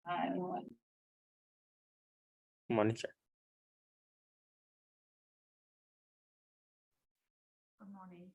Anyone? Monitor. Good morning.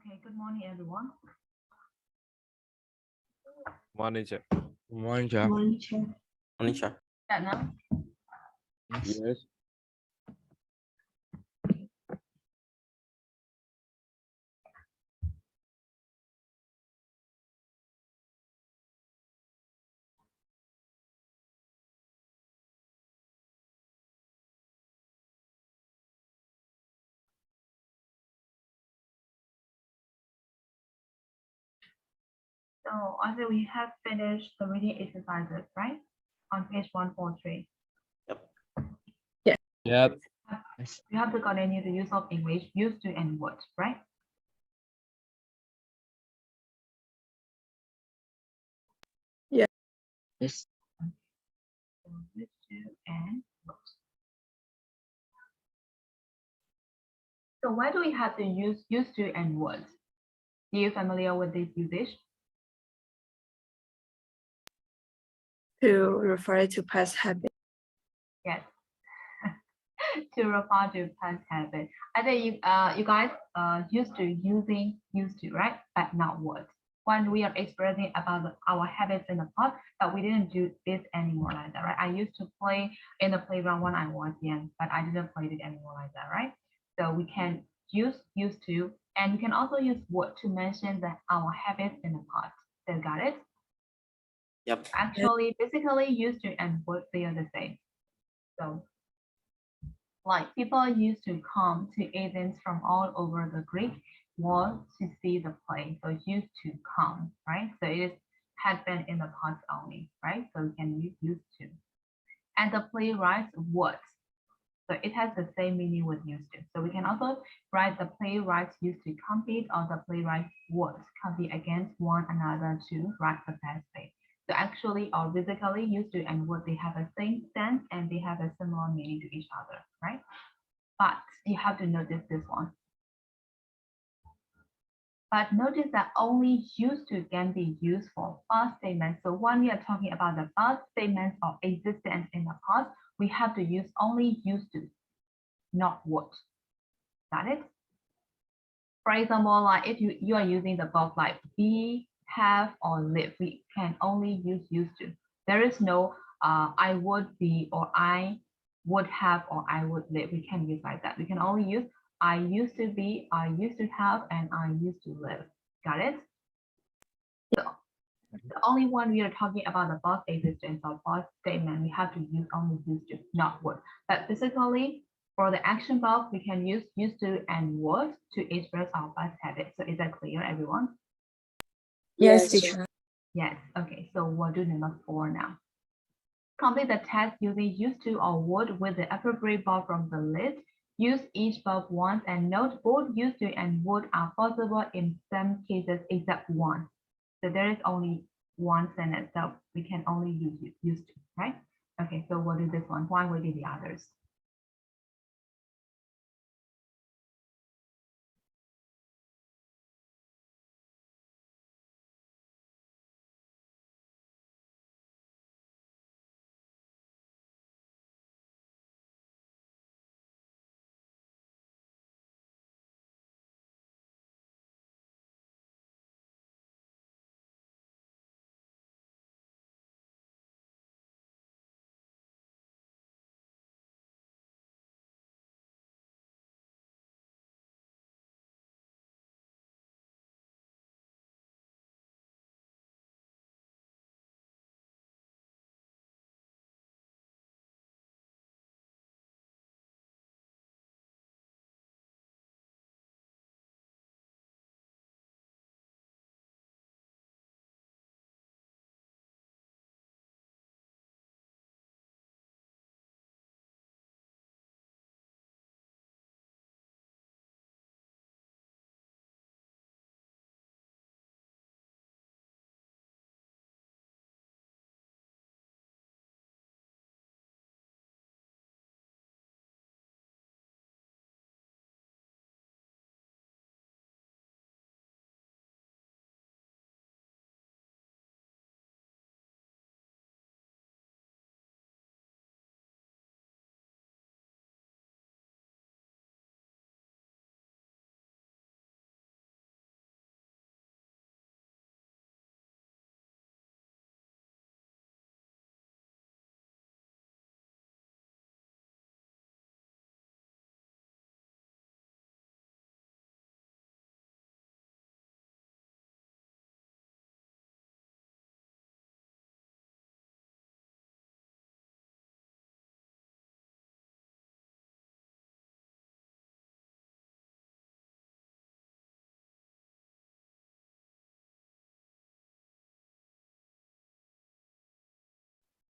Okay, good morning, everyone. Monitor. Monitor. Monitor. That now? Yes. So either we have finished the reading exercises, right? On page 143. Yep. You have to continue the use of English, used to and would, right? Yes. So used to and would. So why do we have to use used to and would? Are you familiar with this usage? To refer to past habit. Yes. To refer to past habit. I think you guys used to using used to, right? But not would. When we are expressing about our habits in the past, but we didn't do this anymore like that, right? I used to play in the playground when I was young, but I didn't play it anymore like that, right? So we can use used to, and you can also use would to mention that our habits in the past. So got it? Yep. Actually, basically used to and would, they are the same. So like people used to come to Athens from all over the Greek world to see the play. So used to come, right? So it had been in the past only, right? So we can use used to. And the playwrights would. So it has the same meaning with used to. So we can also write the playwrights used to compete or the playwrights would compete against one another to write the past play. So actually or physically used to and would, they have the same sense and they have a similar meaning to each other, right? But you have to notice this one. But notice that only used to can be used for past statements. So when we are talking about the past statements of existence in the past, we have to use only used to, not would. Got it? For example, like if you are using the verb like be, have, or live, we can only use used to. There is no I would be, or I would have, or I would live. We can use like that. We can only use I used to be, I used to have, and I used to live. Got it? So the only one we are talking about the past existence or past statement, we have to use only used to, not would. But basically, for the action verb, we can use used to and would to express our past habit. So is that clear, everyone? Yes, teacher. Yes. Okay, so we'll do number 4 now. Complete the test using used to or would with the appropriate verb from the list. Use each verb once and note both used to and would are possible in some cases except one. So there is only one sentence that we can only use used to, right? Okay, so we'll do this one while we do the others.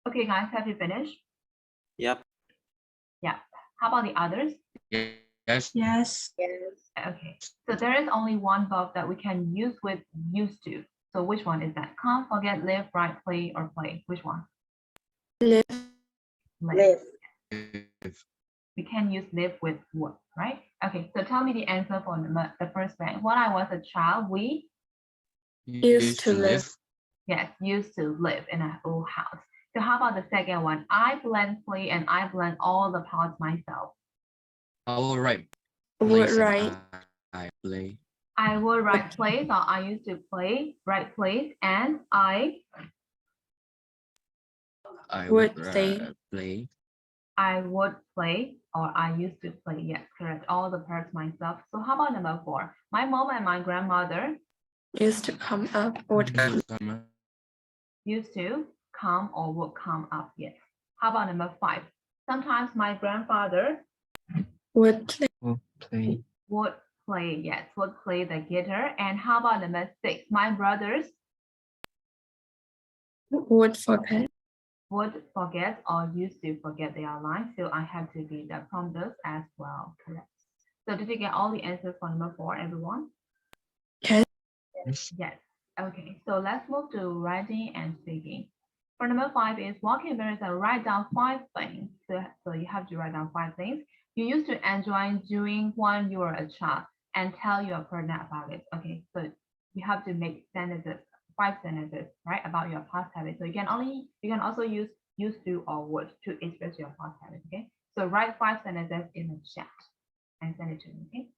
Okay, guys, have you finished? Yep. Yeah. How about the others? Yes. Yes. Okay, so there is only one verb that we can use with used to. So which one is that? Can't forget, live, write, play, or play. Which one? Live. Live. We can use live with would, right? Okay, so tell me the answer for the first one. When I was a child, we Used to live. yes, used to live in an old house. So how about the second one? I blend play and I blend all the parts myself. All right. Would write. I play. I would write plays, or I used to write plays, and I Would play. play. I would play, or I used to play. Yes, correct. All the parts myself. So how about number 4? My mom and my grandmother Used to come up. Would come. used to come or would come up. Yes. How about number 5? Sometimes my grandfather Would play. Play. would play. Yes, would play the guitar. And how about number 6? My brothers Would forget. would forget or used to forget their lines. So I have to be the prompters as well. Correct. So did you get all the answers for number 4, everyone? Yes. Yes. Okay, so let's move to writing and speaking. For number 5 is vocabulary. So write down 5 things. So you have to write down 5 things you used to enjoy doing when you were a child. and tell your partner about it. Okay, so you have to make sentences, 5 sentences, right, about your past habit. So you can also use used to or would to express your past habit. Okay, so write 5 sentences in the chat and send it to me. Okay.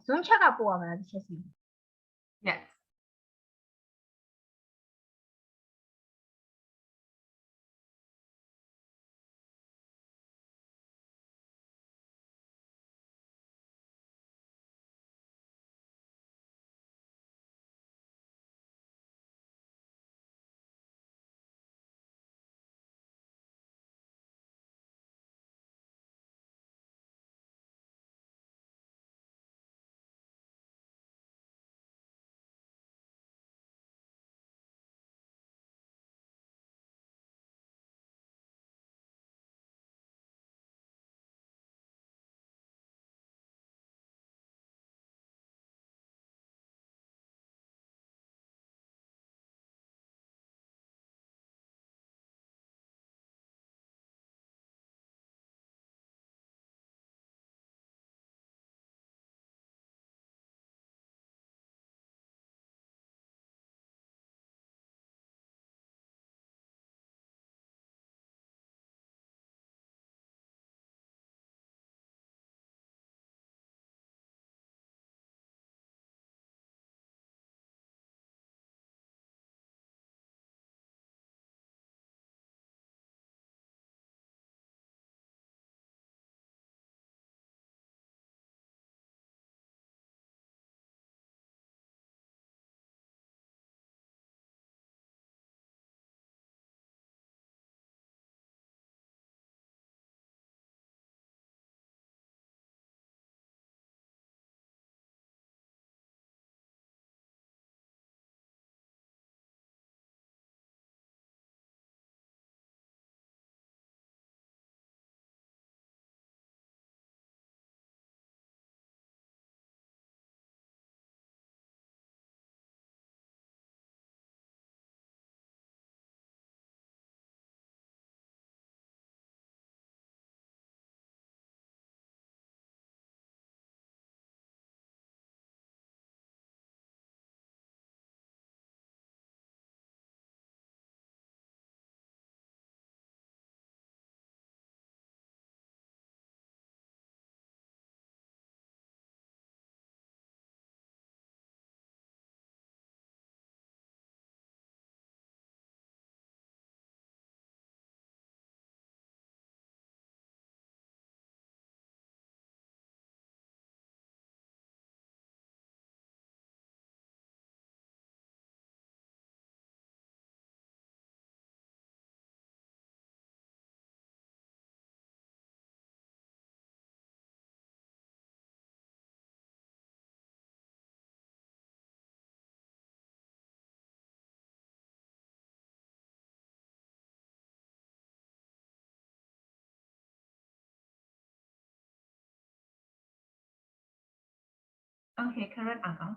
Sunchaga buồn mà là gì? Yes. Okay, correct, Uncle.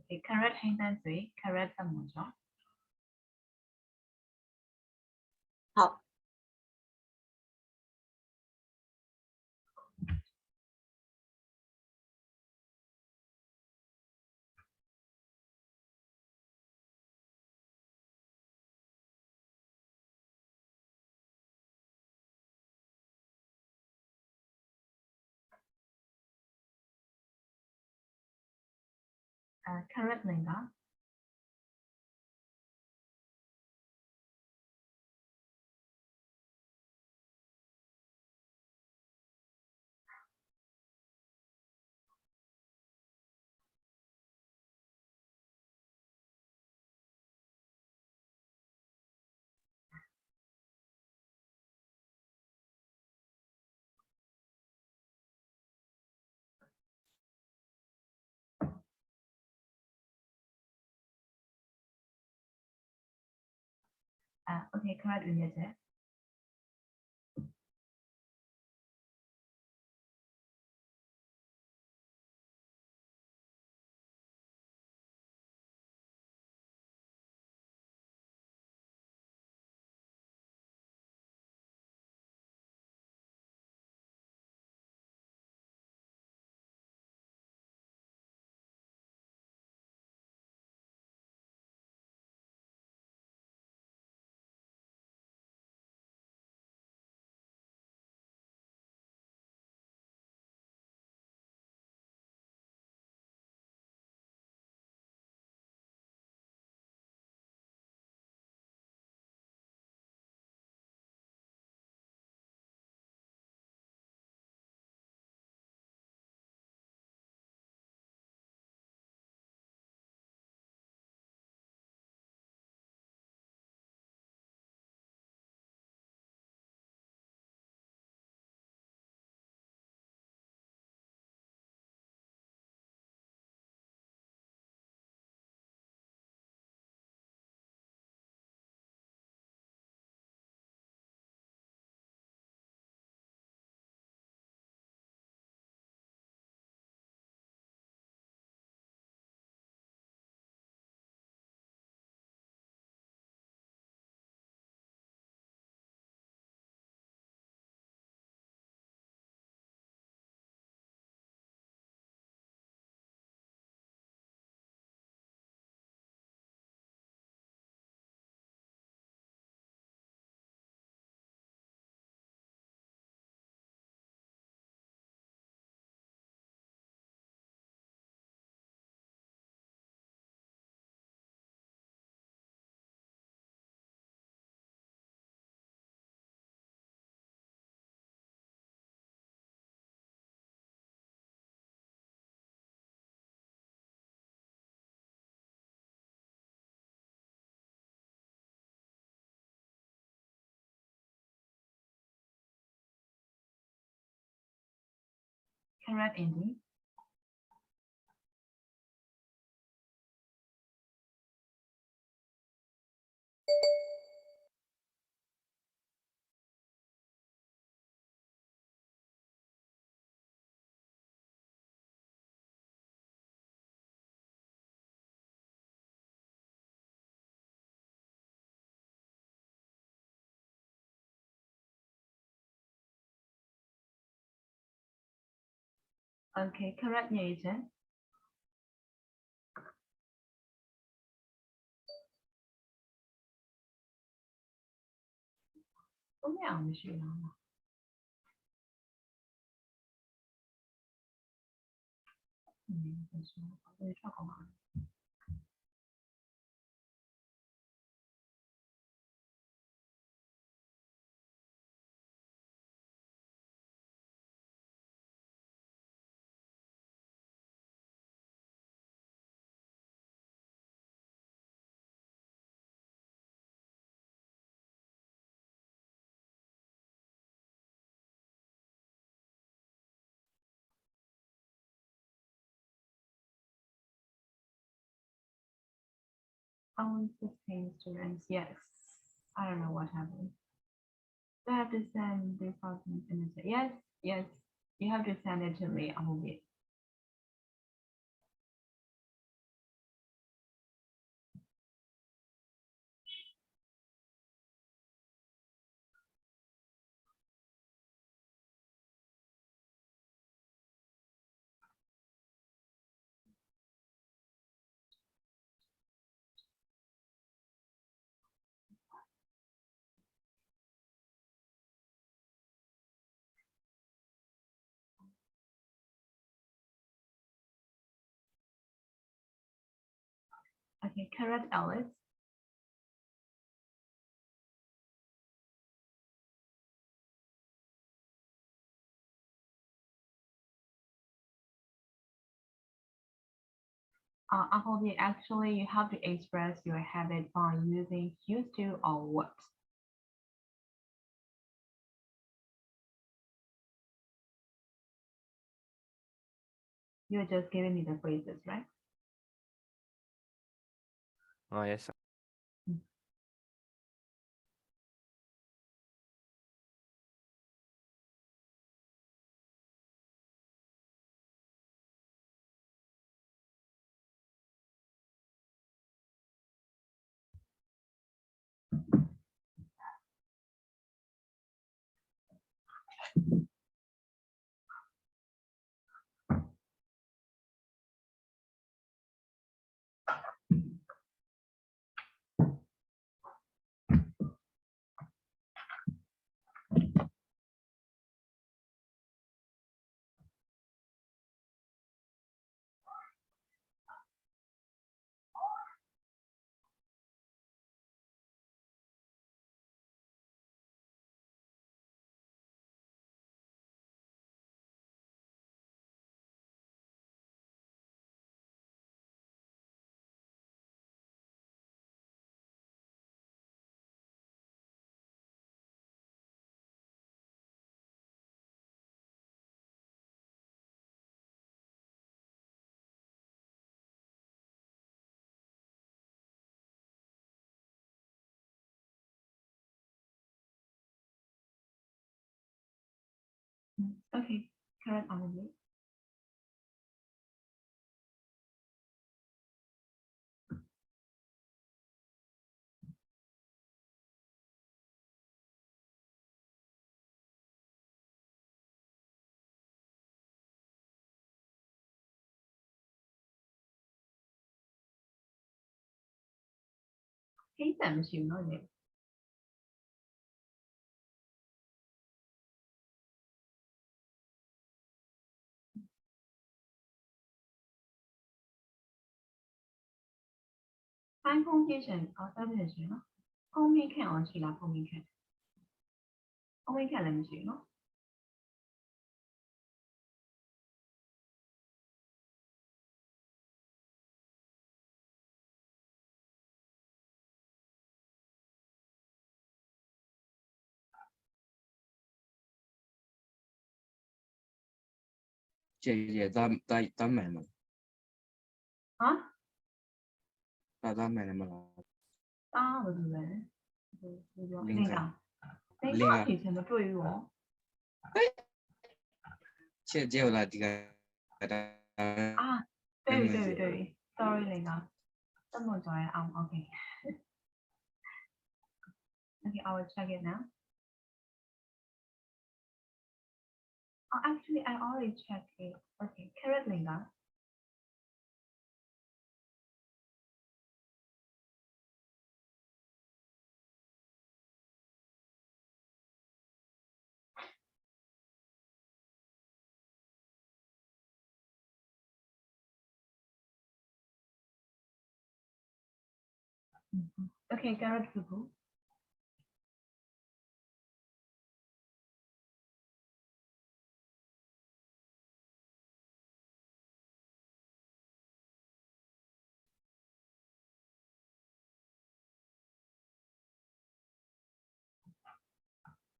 Okay, correct hình tan dưới, correct phần 먼저. học, Correct Linda. Okay, correct Uyece. correct indeed. Okay, correct nha agent. Không biết ảo gì nào. Only 16 students, yes. I don't know what happened. Do I have to send this out in the yes, yes. You have to send it to me. I will be. Okay, correct, Alice. Appleby, actually, you have to express your habit by using used to or what. You're just giving me the phrases, right? Oh, yes. Okay, correct, Appleby. Thấy tạm chịu nói vậy. Anh không chia sẻ có sao bây giờ nó không biết khảo chỉ là không biết khảo không biết khảo làm chuyện nó 姐咱买了，啊，咱买了吗？啊，不是呗？另外那另外个以前的对于我，姐有了这个啊，对，sorry 那个，这么多啊，OK， okay, I will check it now. Oh, actually, I already checked it. Okay, carrot linga. Okay, carrot fufu.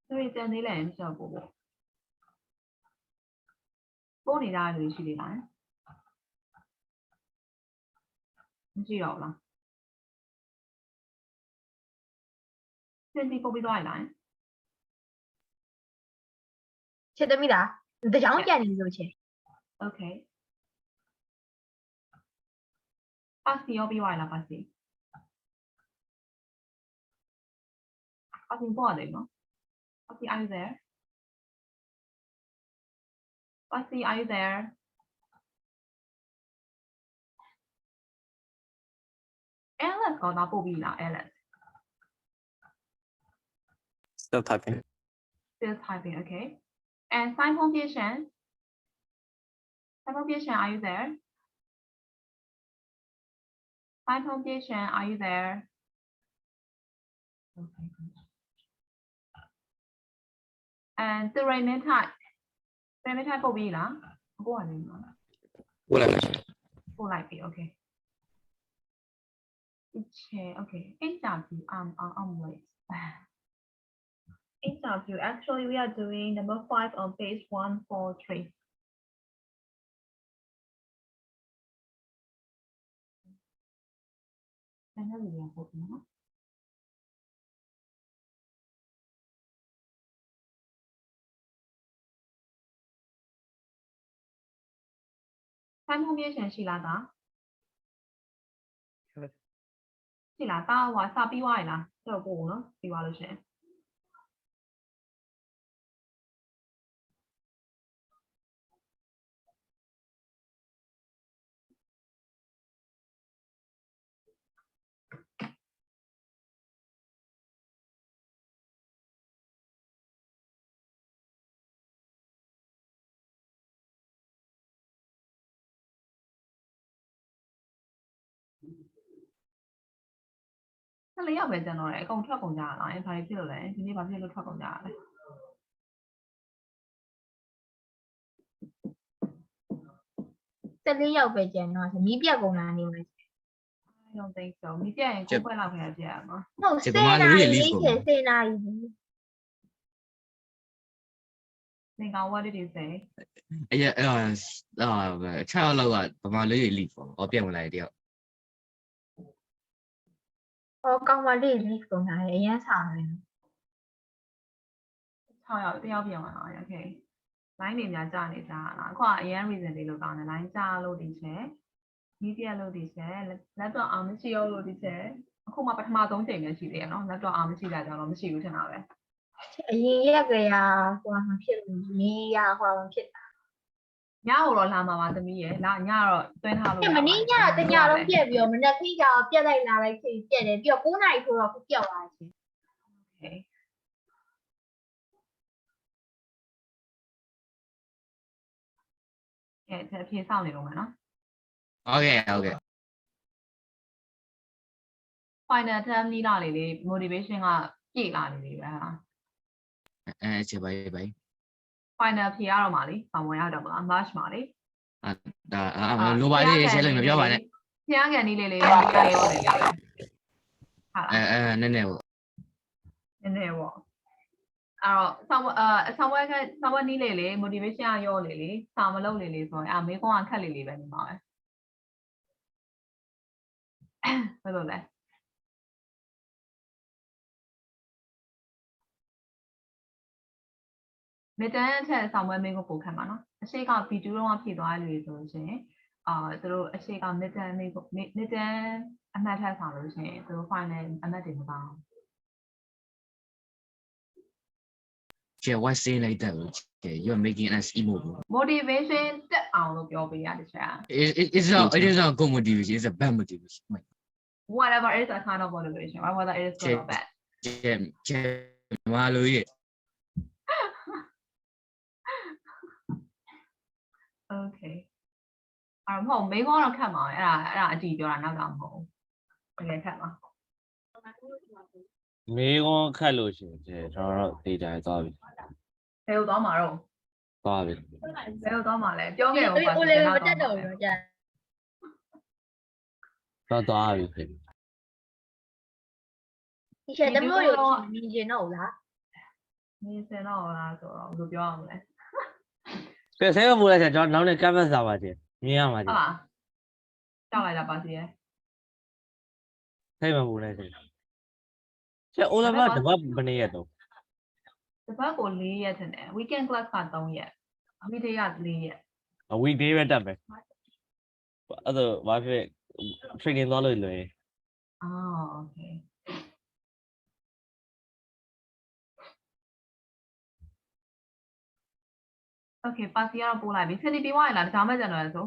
Sorry, 这你嚟唔上播？播你家女士嚟啦，唔知有啦。现在播俾多係啦。 切得米哒，你在讲点你就切。 Okay. 巴士我俾壞啦，巴士。巴士播嚟咯。巴士 are you there? 巴士 are you there? Alice 講到播俾啦 ，Alice Still typing. still typing, okay. And Simon Bian, are you there? Simon Bian, are you there? Okay. And the Raymond type 播俾啦，播係點啊？过来了，播嚟俾 ，OK。一切 OK。Interview, wait. Interview. Actually, we are doing number 5 on page 143. Cái nó gì hộp nó? Time không biết chuyện gì là đó. Chỉ là tao hóa sao bị hoài là chờ bổ nó bị hoài được chuyện. Nó lấy ở về giờ này con thoát con già lại phải biết rồi đấy, thì đi vào phía thoát con già đấy. Cái lý do về chuyện nó thì mi biết cũng là như vậy. I don't think so. Mi biết cũng phải làm phải gì mà. No, Chị xe có mang này cái gì lý lý thể của xe này. Nên con what did you say? 哎呀，差不多了，爸妈留一礼服，我变回来掉。 Con mà lý cũng là ấy nhá sao này. Thôi rồi, tiêu biểu mà nói, ok. Line နေများကြာနေကြလား။အခုကအရင် reason လေးလို့ကောင်းတယ် line ကြာလို့ဒီချက်။ media လို့ဒီချက်။ laptop အောင်မရှိရောလို့ဒီချက်။အခုမှပထမဆုံးချိန်ပဲရှိသေးတယ်နော်။ laptop အောင်မရှိတာကြောင့်တော့မရှိဘူးထင်တာပဲ အရင်ရက်ကရဟိုမှာဖြစ်နေရဟိုမှာဖြစ် ။ညတော့လာမှာပါသမီးရဲ့။လာညတော့တွင်းထားလို့ မနေ့ညတညလုံးပြက်ပြီးတော့မနေ့ခေတ်ကပြက်လိုက်လာလိုက်ဖြစ်ပြက်တယ်ပြီးတော့9နာရီဆိုတော့ခုပြောက်လာချင်း Okay. ကဲအဖြေစောင့်နေတော့မယ်နော် OK。 final term နီးလာလေလေ motivation ကပြည့်လာနေပြီပဲဟာ 姐拜拜。 final ဖြေရတော့မှာလေဆောင်းဝင်ရတော့မလား March မှာလေ လိုပါသေးတယ်လို့မပြောပါနဲ့ ဖျားကန်နီးလေးလေးပြောနေရောနေတယ်ဟာလား နည်းနည်းပေါ့ နည်းနည်းပေါ့ someone နီးလေ motivation ရောလေစာမလုပ်လေဆိုရင်မေးခွန်းခက်လေပဲနေမှာပဲဘယ်လိုလဲ midterm အထက်ဆောင်ပွဲမေးခွန်းပို့ခက်မှာနော်အရှိက B2 တော့ဖြည့်သွားလို့ဆိုလို့ရှိရင်သူတို့အရှိက midterm အမှတ်ထက်ဆောင်လို့ရှိရင်သူတို့ final အမှတ်တွေမကောင်း Yeah, why saying like that? Okay, you're making us immobile. motivation တက်အောင်လို့ပြောပေးရတဲ့ချက် It is not good motivation. It's a bad motivation. whatever it is a kind of motivation or whether it is good or bad Malo yeah. okay မဟုတ်မေးခွန်းတော့ခက်မှာအဲ့ဒါအတီးပြောတာနောက်ကမဟုတ်တကယ်ခက်မှာ မေးခွန်းခတ်လို့ရှိရင်ကျွန်တော်တို့ဒေတာသွားပြီ ဘယ်လိုသွားမှာတော့ သွားပြီ ဘယ်လိုသွားမှာလဲပြောခဲ့အောင်ပါ ဦးလေးမတက်တော့ဘူးကြာ သွားပြီဖြစ် ဒီချက်တမျိုးရောမြင်ကျင်တော့လား နေစင်တော့လားဆိုတော့ဘယ်လိုပြောရမလဲ ကဲဆဲမမိုးလိုက်ကျွန်တော်နောက်နေ့ကမ်ပတ်စာပါချင်းမြင်ရမှာ ဟုတ် ချင်း လားကြောက်လိုက်တာပါစီရဲ့ ဆဲမမိုးလိုက်ချင်းကျအိုလာမတပတ်ဘယ်နေ့ရက်တော့ တပတ်ကို4ရက်ထင်တယ် weekend class က3ရက် weekday က4ရက် အဝီဒေးပဲတက်မယ်အဲ့ဒါဘာဖြစ် training သွားလို့လွယ် အော် okay okay ပါစီကတော့ပို့လိုက်ပြီစနေပြီးွားရလားဒါမှမကျန်တော့ဆို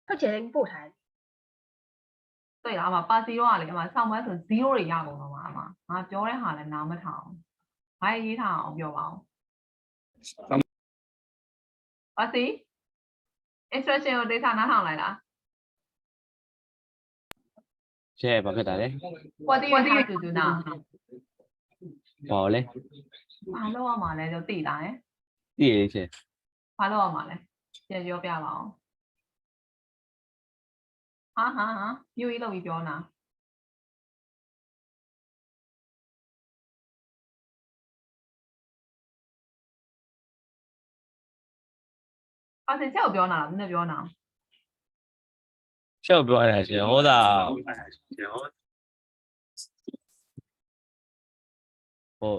ဟုတ်ချင်ပို့ထားတယ် တွေ့လားအမပါစီတော့ကလေအမဆောင်းမဆို0တွေရကုန်တော့မှာအမငါပြောတဲ့ဟာလည်းနားမထောင်ဘာရေးထားအောင်ပြောပါအောင်ပါစီ instruction ကိုဒေတာနားထောင်လိုက်လား ကျဲဘာဖြစ်တာလဲ what do you have to do now ဘာလဲ ဘာလုပ်ရမှာလဲ就သိလား သိရချင်း ဘာလုပ်ရမှာလဲပြန်ပြောပြပါအောင်ဟာမျိုးကြီးလုပ်ပြီးပြောနာအဲ့ဒါချက်ကိုပြောနာလားနည်းနည်းပြောနာ ရှောက်ပြောရချင်းဟောတာဟို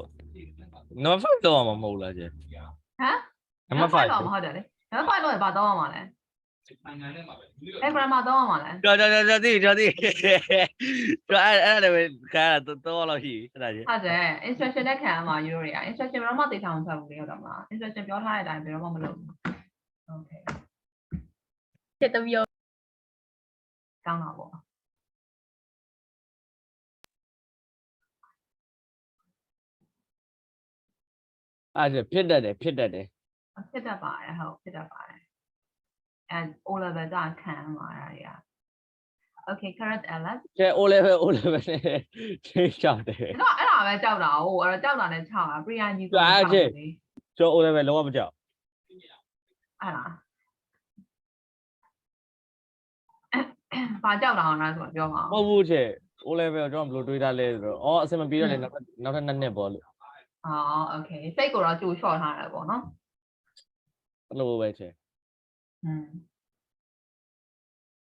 number 5တော့မှာမဟုတ်လားချင်း ဟမ် number 5 တော့မဟုတ်တယ်လေ number 5တော့ဘာတော့ရမှာလဲအဲ့ grammar တော့ရမှာလဲ ကြော်သိကျွန်တော်အဲ့ဒါလည်းခါတော့လို့ရှိအဲ့ဒါချင်း ဟုတ်တယ် instruction နဲ့ခံရမှာယူရရ instruction ဘယ်တော့မှသိထားအောင်ဖတ်ဘူးလေဟုတ်တယ်မလား instruction ပြောထားတဲ့အတိုင်းဘယ်တော့မှမလုပ်ဘူး okay ချက်တမျိုး ကောင်းတာပေါ့ အဲ့ဒါဖြစ်တတ်တယ် ဖြစ်တတ်ပါတယ်ဟုတ်ဖြစ်တတ်ပါတယ်အဲ O level ကခံရမှာအဲ့ဒါ okay correct Alex ကျဲ O level နဲ့ချိန်ချတယ် တော့အဲ့ဒါပဲကြောက်တာဟိုအဲ့တော့ကြောက်တာနဲ့6တာ PreiG ကို ကျွန်တော် O level လုံးဝမကြောက် အဲ့ဒါဘာကြောက်တာအောင်လားဆိုတော့ပြောပါ မဟုတ်ဘူးချေ O level ကျွန်တော်ဘယ်လိုတွေးထားလဲဆိုတော့အော်အစမပြေတော့လေနောက်ထပ်2နှစ်ပေါ့လို့ အော် okay စိတ်ကိုတော့ကြိုလျှော့ထားတယ်ပေါ့နော် အဲ့လိုပဲချေ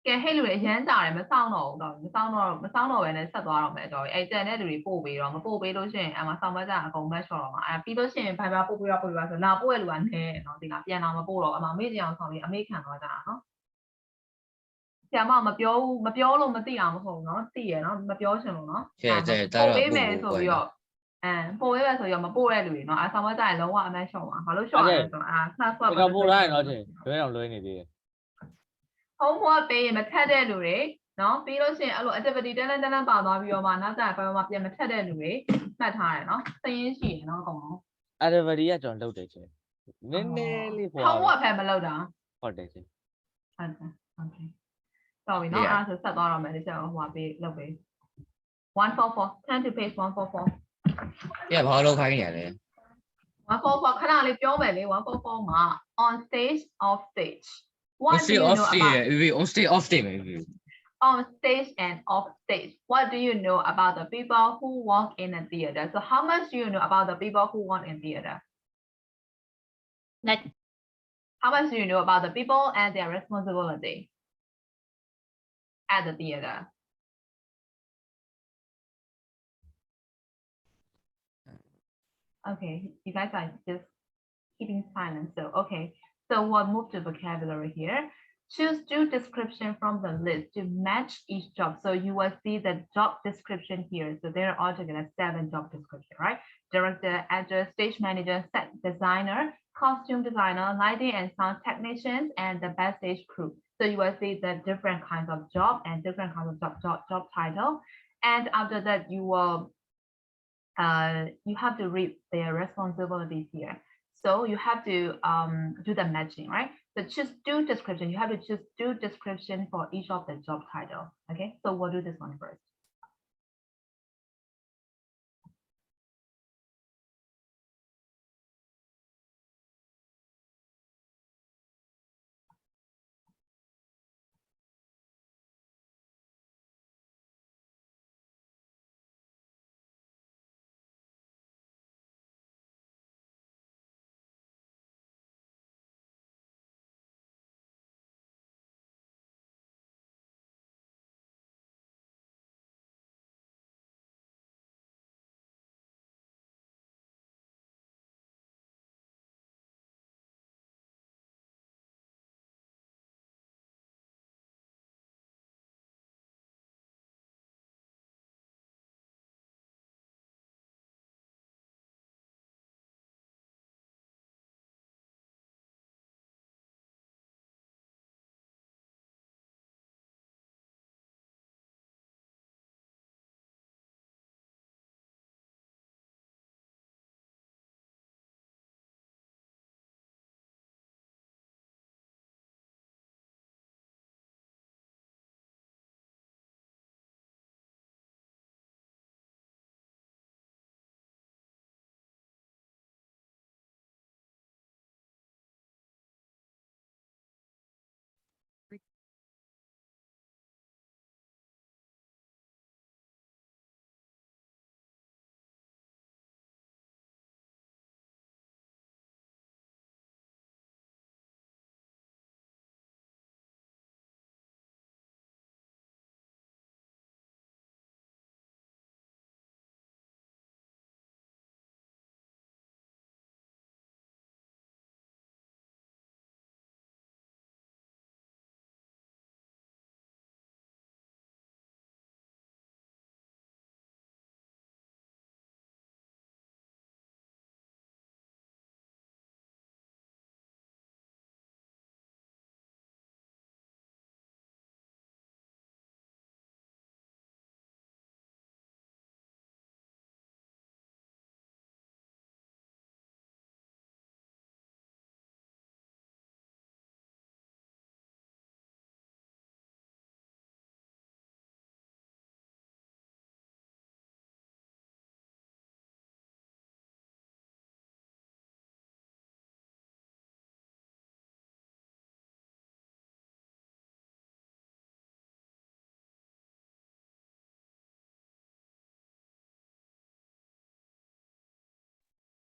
ကဲဟဲ့လူတွေအရန်တာတယ်မစောင်းတော့ဘူးတော့မစောင်းတော့ပဲနဲ့ဆက်သွားတော့မယ်တော့အဲ့တန်တဲ့လူတွေပို့ပေးတော့မပို့ပေးလို့ရှိရင်အမဆောင်းမကြအကုန်မတ်လျှော့တော့မှာအဲ့ပြီးလို့ရှိရင်ဖိုင်ဘာပို့ပေးပါဆိုလာပို့ရလူကနဲနော်ဒီလားပြန်တော့မပို့တော့အမမေ့ကြအောင်ဆောင်ပြီးအမေခံသွားကြတာနော်ဆရာမမပြောလို့မသိအောင်မဟုတ်နော်သိရနော်မပြောချင်လို့နော်ပို့ပေးမယ်ဆိုပြီးတော့ပို့ပေးမယ်ဆိုရောမပို့တဲ့လူတွေနော်အဆောင်းမကြရင်လုံးဝအမတ်လျှော့မှာဘာလို့လျှော့လဲဆိုတော့ဆက်ဆွတ် ကျွန်တော်ပို့ထားရင်တော့ချေလွဲအောင်လွဲနေသေးတယ် homework ပေးရင်မထက်တဲ့လူတွေနော်ပြီးလို့ရှိရင်အဲ့လို activity တန်းပါသွားပြီးတော့မှနောက်ကျရင်ဘာမှပြန်မထက်တဲ့လူတွေမှတ်ထားတယ်နော်စရင်းရှိရင်နော်အကုန်လုံး activity ကကျွန်တော်လုပ်တယ်ချေနည်းနည်းလေးပေါ့ homework ဖယ်မလုပ်တာ ဟုတ်တယ်ချေ ဟုတ်တယ် okay sorry နော်အဲ့ဒါဆိုဆက်သွားတော့မယ်ဒီချက်ဟိုဟာပေးလုပ်ပေး144 turn to page 144 Yeah, ဘာလို့ခိုင်းနေရလဲ 144ခဏလေးပြောမယ်လေ144မှာ on stage off stage On stay off day, we on stay off day maybe. on stage and off stage. What do you know about the people who work in a theater? So how much do you know about the people who work in theater? Next. How much do you know about the people and their responsibility at the theater? Okay, you guys are just keeping silent. So, okay. So we'll move to vocabulary here. Choose two description from the list to match each job. So you will see the job description here. So there are altogether 7 job description, right? Director, actor, stage manager, set designer, costume designer, lighting and sound technicians, and the backstage crew. So you will see the different kinds of job and different kinds of job title. And after that, you will you have to read their responsibilities here. So you have to do the matching, right? So choose two description. You have to choose two description for each of the job title. Okay, so we'll do this one first.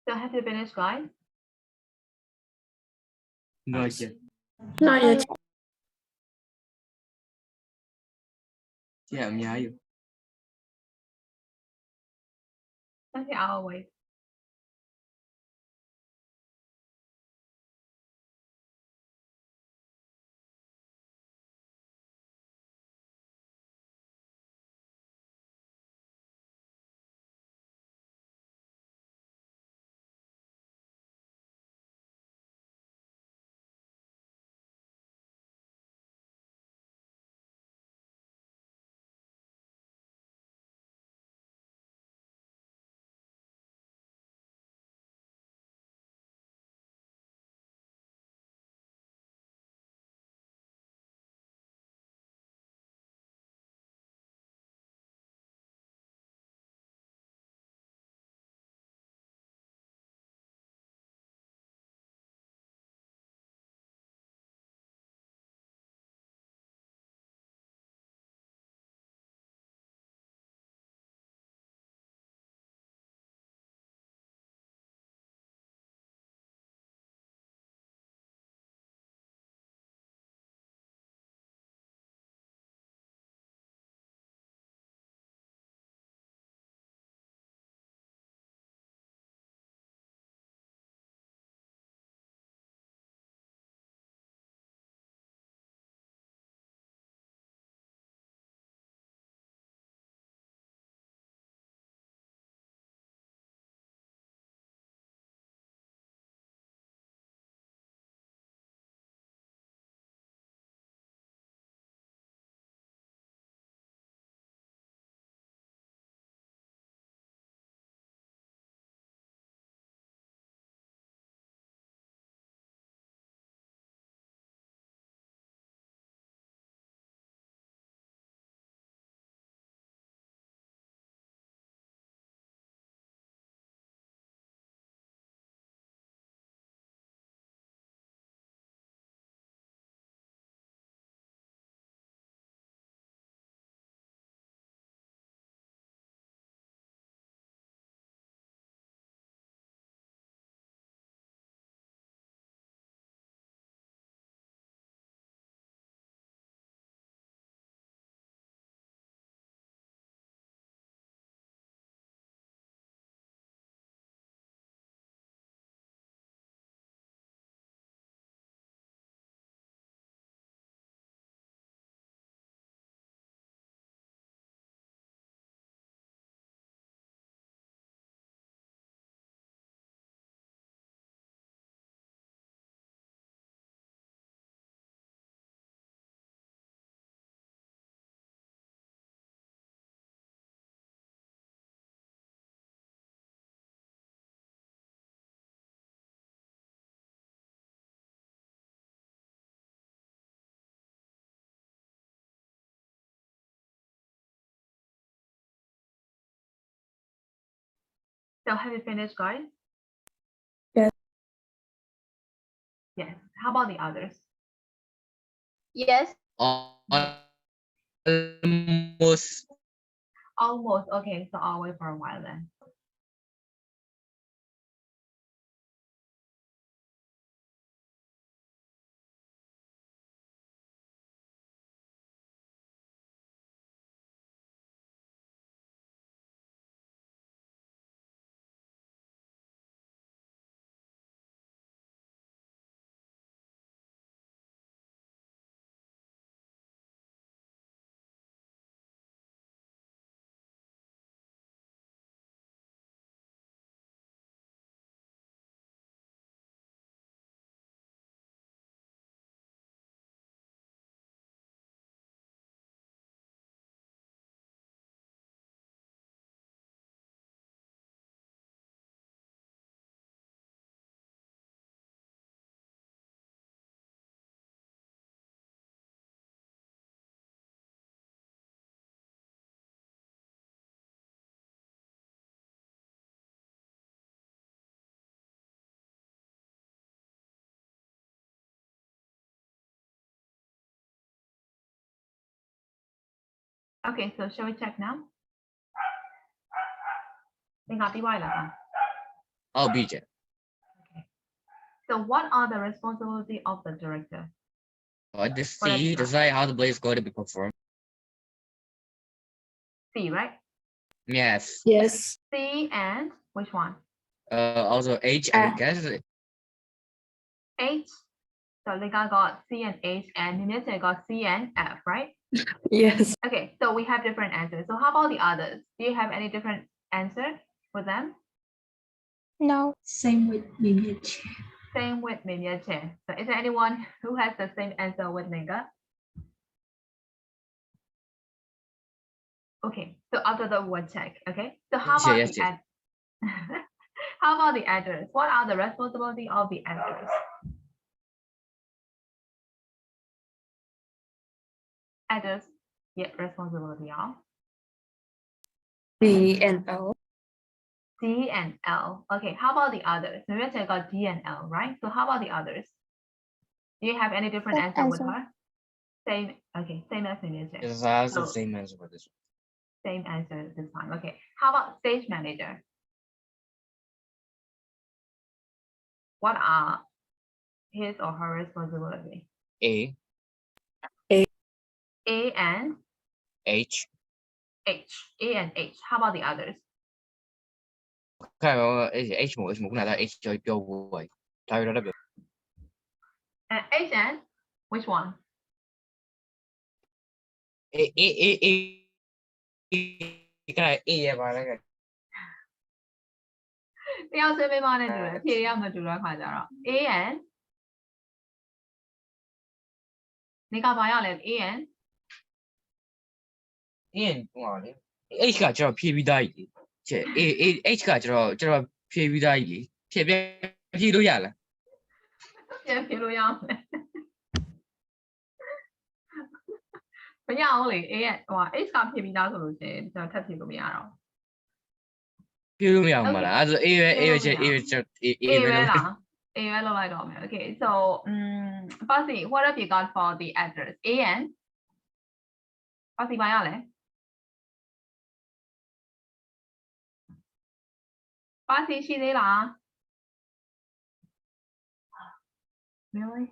So have you finished, guys? Not yet. Not yet. Yeah, I'm yeah. Okay, I'll wait. So have you finished, guys? Yes. Yes. How about the others? Yes. Almost. Almost. Okay, so I'll wait for a while then. Okay, so shall we check now? Think I'll be right. I'll be there. So what are the responsibility of the director? The What have you C got? decide how the play is going to be performed. C, right? Yes. Yes. C and which one? Also H, I guess. H. So Lika got C and H, and Ninette got C and F, right? Yes. Okay, so we have different answers. So how about the others? Do you have any different answer with them? No. Same with Minyeche. Same with Ninette. So is there anyone who has the same answer with Nika? Okay, so after the word check, okay? So how Yes, about yes, the yes. how about the address? What are the responsibility of the address? Address, yeah, responsibility of D and L. D and L. Okay, how about the others? Ninette got D and L, right? So how about the others? Do you have any different Same answer with answer. her? Same, okay, same as Ninette. Yes, I have the So- same answer for this. Same answer this time. Okay. How about stage manager? What are his or her responsibility? A, A and H. H. A and H. How about the others? Cái H1 cũng là H cho vô vậy. Thôi đó là được. And H and which one? Cái này E mà cái này. တယောက်ဆွေးပေးမနဲ့တူတယ်ဖြေရမတူတဲ့ခါကျတော့ A and နေကဘာရလဲ A and E ဟိုလေ H ကကျွန်တော်ဖြည့်ပြီးသားကြီး။ချက် H ကကျွန်တော်ဖြည့်ပြီးသားကြီး။ဖြည့်လို့ရလား ပြန်ဖြေလို့ရအောင်လဲမရအောင်လေ A and ဟို H ကဖြေပြီးသားဆိုလို့ရှိရင်ကျွန်တော်ထပ်ဖြေလို့မရတော့ ။ဖြည့်လို့မရဘူးမလား။အဲ့ဒါဆို A ပဲချက် A ပဲချက် A ပဲလား A ပဲလောက်လိုက်တော့မယ် Okay so Pasi what have you got for the address A and Pasi ဘာရလဲ Pasi ရှိသေးလား Really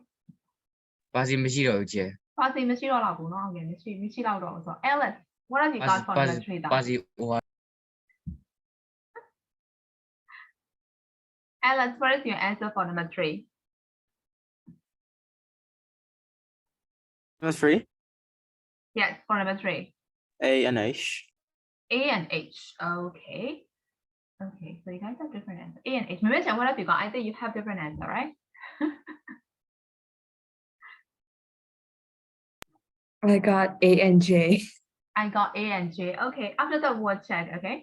ပါစီမရှိတော့ဘူးချက် Pasi မရှိတော့လောက်ဘူးเนาะ Okay မရှိတော့တော့ဆိုတော့ Alice what have you got for number 3 ပါစီဟို Alice what is your answer for number 3 Number 3. Yes for number 3 A and H. A and H okay Okay so you guys have different answer A and H maybe what have you got I think you have different answer right I got A and J. I got A and J. Okay, after the word check, okay.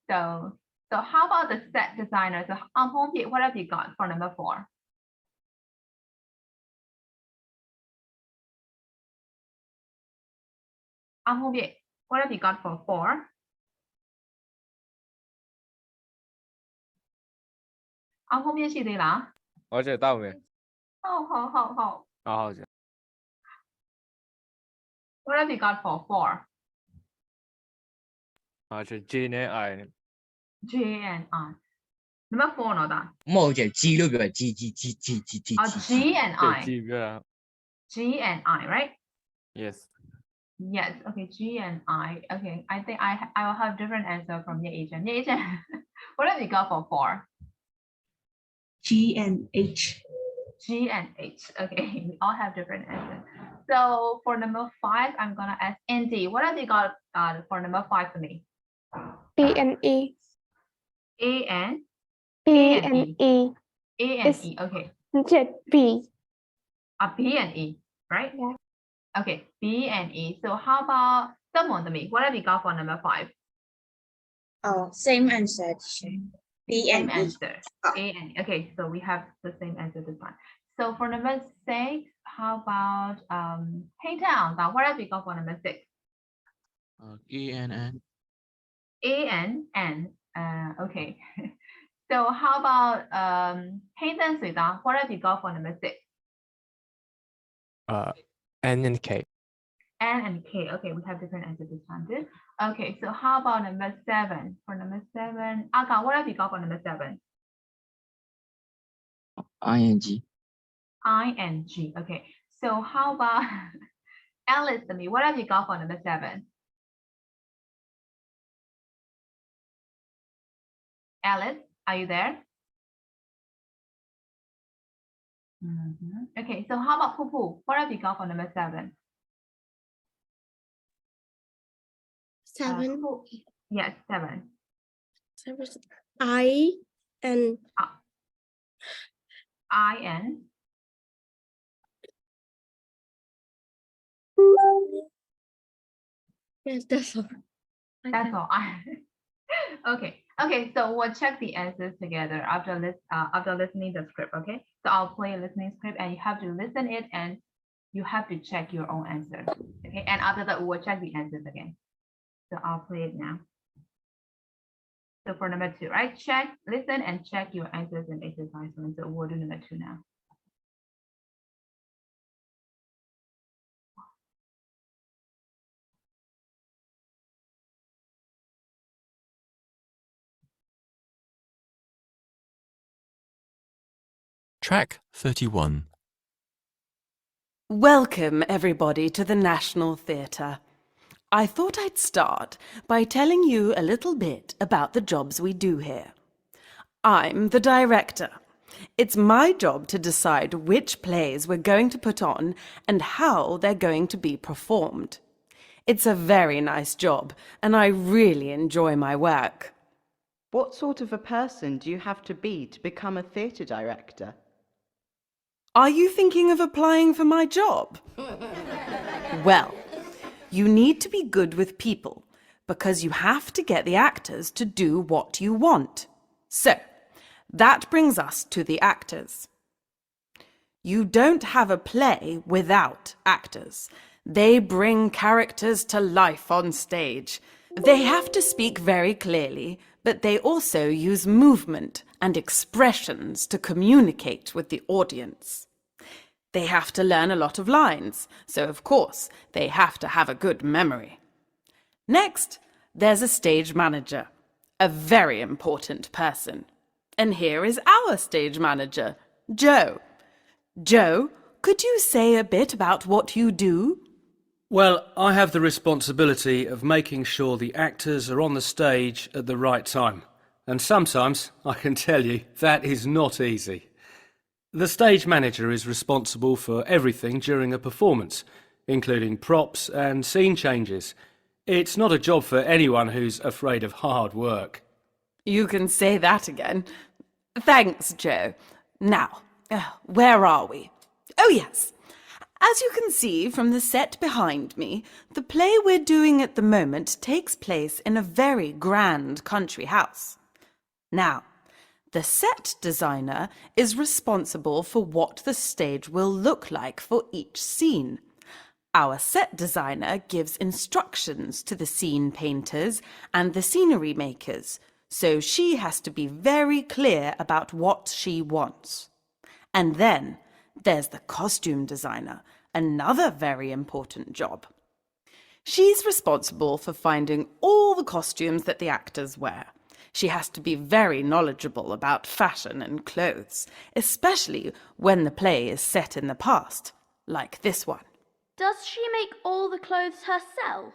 So how about the set designer? So what have you got for number 4? What have you got for 4? အောင်ဖုံးပြည့်ရှိသေးလား ဟုတ်တယ်တောက်မယ် ဟုတ်ဟုတ်ဟုတ်ဟုတ် ဟုတ်တယ် What have you got for 4 ဟုတ်တယ် J နဲ့ I နဲ့ J and I number 4နော်ဒါ မဟုတ်ကျကြီးလို့ပြောကြီး G and I ကြည့်ပြတာ G and I right yes yes okay G and I okay I think I will have different answer from Ye Agent what have you got for 4 G and H. G and H. Okay, we all have different answers. So for number 5, I'm gonna ask Andy. What have you got for number 5 for me? B and E. A and B and and E. A and It's- E. Okay. B. B and E, right? Yeah. Okay, B and E. So how about someone to me? What have you got for number 5? Oh, same answer. B and Same E. answer. A and E. Okay, so we have the same answer this one. So for number 6, how about Hey Town? Now what have you got for number 6? ANN A and N. Okay. So how about Hey Town Suida? What have you got for number 6? N and K N and K. Okay, we have different answers this time too. Okay, so how about number 7? For number 7, Aga, what have you got for number 7? ING ING. Okay, so how about Alice to me? What have you got for number 7? Alice, are you there? Okay, so how about Poo Poo? What have you got for number 7? 7. Poo- yes, 7. 7. I and IN. yes, that's all. That's all. Okay. Okay. So we'll check the answers together after listening the script. Okay. So I'll play a listening script, and you have to listen it, and you have to check your own answer. Okay. And after that, we'll check the answers again. So I'll play it now. So for number 2, right? Check, listen, and check your answers in exercise 1. So we'll do number 2 now. Track 31. Welcome, everybody, to the National Theatre. I thought I'd start by telling you a little bit about the jobs we do here. I'm the director. It's my job to decide which plays we're going to put on and how they're going to be performed. It's a very nice job, and I really enjoy my work. What sort of a person do you have to be to become a theatre director? Are you thinking of applying for my job? Well, you need to be good with people because you have to get the actors to do what you want. So, that brings us to the actors. You don't have a play without actors. They bring characters to life on stage. They have to speak very clearly, but they also use movement and expressions to communicate with the audience. They have to learn a lot of lines, so of course they have to have a good memory. Next, there's a stage manager, a very important person. And here is our stage manager, Joe. Joe, could you say a bit about what you do? Well, I have the responsibility of making sure the actors are on the stage at the right time. And sometimes, I can tell you, that is not easy. The stage manager is responsible for everything during a performance, including props and scene changes. It's not a job for anyone who's afraid of hard work. You can say that again. Thanks, Joe. Now, where are we? Oh, yes. As you can see from the set behind me, the play we're doing at the moment takes place in a very grand country house. Now, the set designer is responsible for what the stage will look like for each scene. Our set designer gives instructions to the scene painters and the scenery makers So she has to be very clear about what she wants. And then there's the costume designer, another very important job. She's responsible for finding all the costumes that the actors wear. She has to be very knowledgeable about fashion and clothes, especially when the play is set in the past, like this one. Does she make all the clothes herself?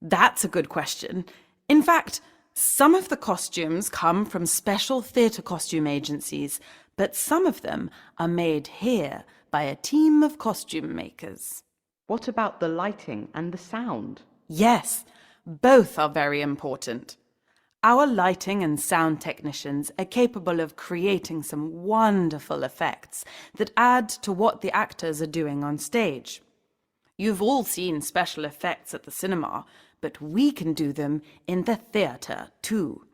That's a good question. In fact, some of the costumes come from special theatre costume agencies, but some of them are made here by a team of costume makers. What about the lighting and the sound? Yes, both are very important. Our lighting and sound technicians are capable of creating some wonderful effects that add to what the actors are doing on stage. You've all seen special effects at the cinema, but we can do them in the theatre too.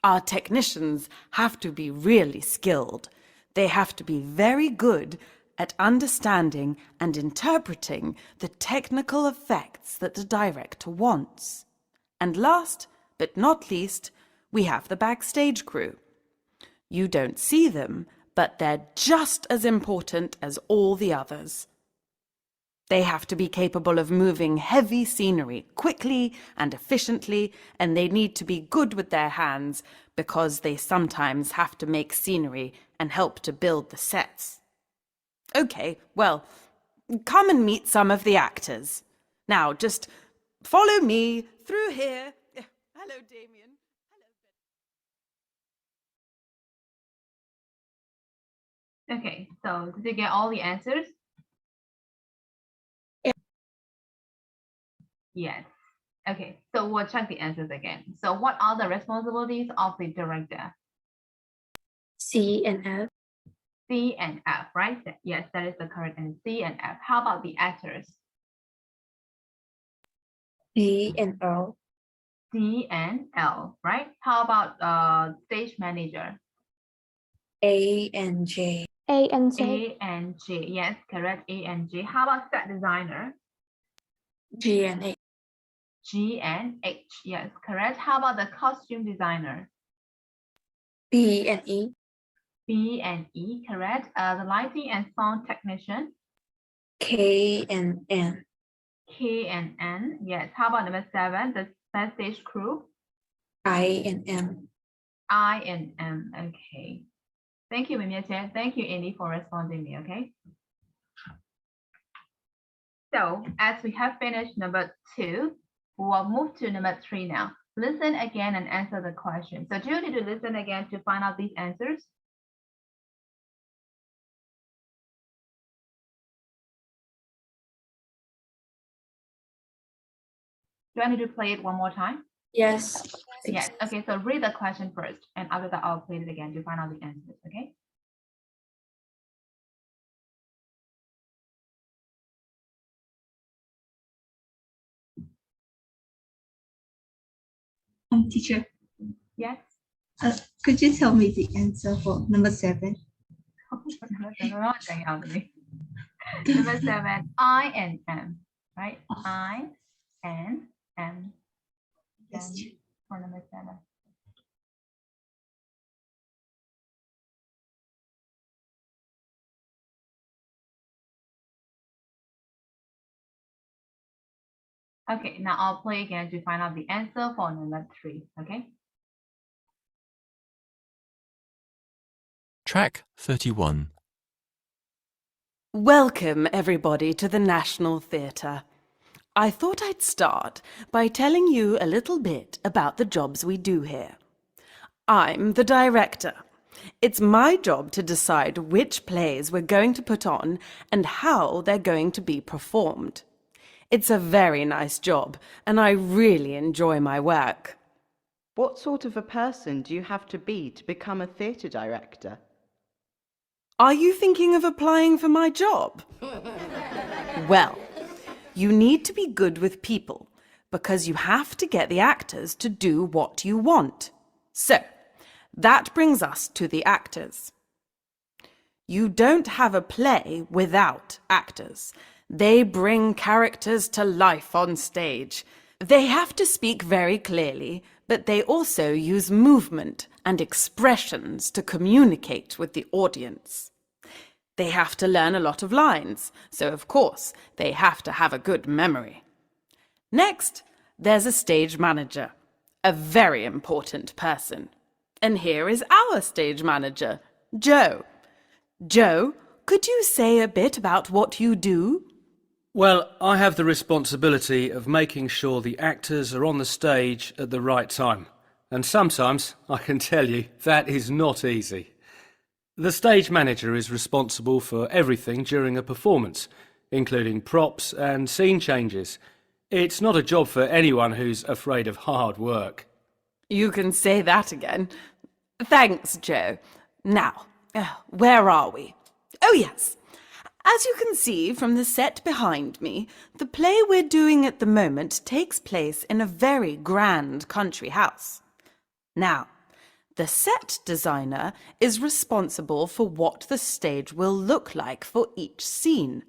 Our technicians have to be really skilled. They have to be very good at understanding and interpreting the technical effects that the director wants. And last but not least, we have the backstage crew. You don't see them, but they're just as important as all the others. They have to be capable of moving heavy scenery quickly and efficiently, and they need to be good with their hands because they sometimes have to make scenery and help to build the sets. Okay, well, come and meet some of the actors. Now, just follow me through here. Hello, Damien. Okay, so did you get all the answers? Yes. Okay, so we'll check the answers again. So what are the responsibilities of the director? C and F. C and F, right? Yes, that is the correct answer. C and F. How about the actors? D and L. D and L, right? How about stage manager? A and J. A and J. A and J. Yes, correct. A and J. How about set designer? G and H. G and H. Yes, correct. How about the costume designer? B and E. B and E, correct. The lighting and sound technician? K and N. K and N. Yes. How about number 7, the backstage crew? I and M. I and M. Okay. Thank you, Mimia Chen. Thank you, Andy, for responding me. Okay. So as we have finished number 2, we will move to number 3 now. Listen again and answer the question. So do you need to listen again to find out these answers? Do I need to play it one more time? Yes. Yes. Okay, so read the question first, and after that, I'll play it again to find out the answers, okay? Teacher, Yes. could you tell me the answer for number 7? Number 7, I and M, right? I and M. Yes. Then for number 7. Okay, now I'll play again to find out the answer for number 3, okay? Track 31. Welcome, everybody, to the National Theatre. I thought I'd start by telling you a little bit about the jobs we do here. I'm the director. It's my job to decide which plays we're going to put on and how they're going to be performed. It's a very nice job, and I really enjoy my work. What sort of a person do you have to be to become a theatre director? Are you thinking of applying for my job? Well, you need to be good with people because you have to get the actors to do what you want. So, that brings us to the actors. You don't have a play without actors. They bring characters to life on stage. They have to speak very clearly, but they also use movement and expressions to communicate with the audience. They have to learn a lot of lines, so of course they have to have a good memory. Next, there's a stage manager, a very important person. And here is our stage manager, Joe. Joe, could you say a bit about what you do? Well, I have the responsibility of making sure the actors are on the stage at the right time. And sometimes, I can tell you, that is not easy. The stage manager is responsible for everything during a performance, including props and scene changes. It's not a job for anyone who's afraid of hard work. You can say that again. Thanks, Joe. Now, where are we? Oh, yes. As you can see from the set behind me, the play we're doing at the moment takes place in a very grand country house. Now, the set designer is responsible for what the stage will look like for each scene.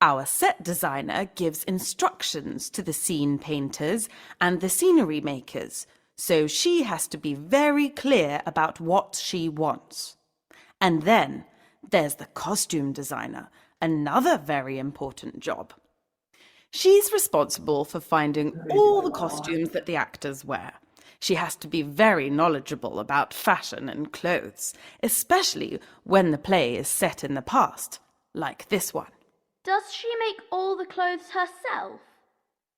Our set designer gives instructions to the scene painters and the scenery makers, so she has to be very clear about what she wants. And then there's the costume designer, another very important job. She's responsible for finding all the costumes that the actors wear. She has to be very knowledgeable about fashion and clothes, especially when the play is set in the past, like this one. Does she make all the clothes herself?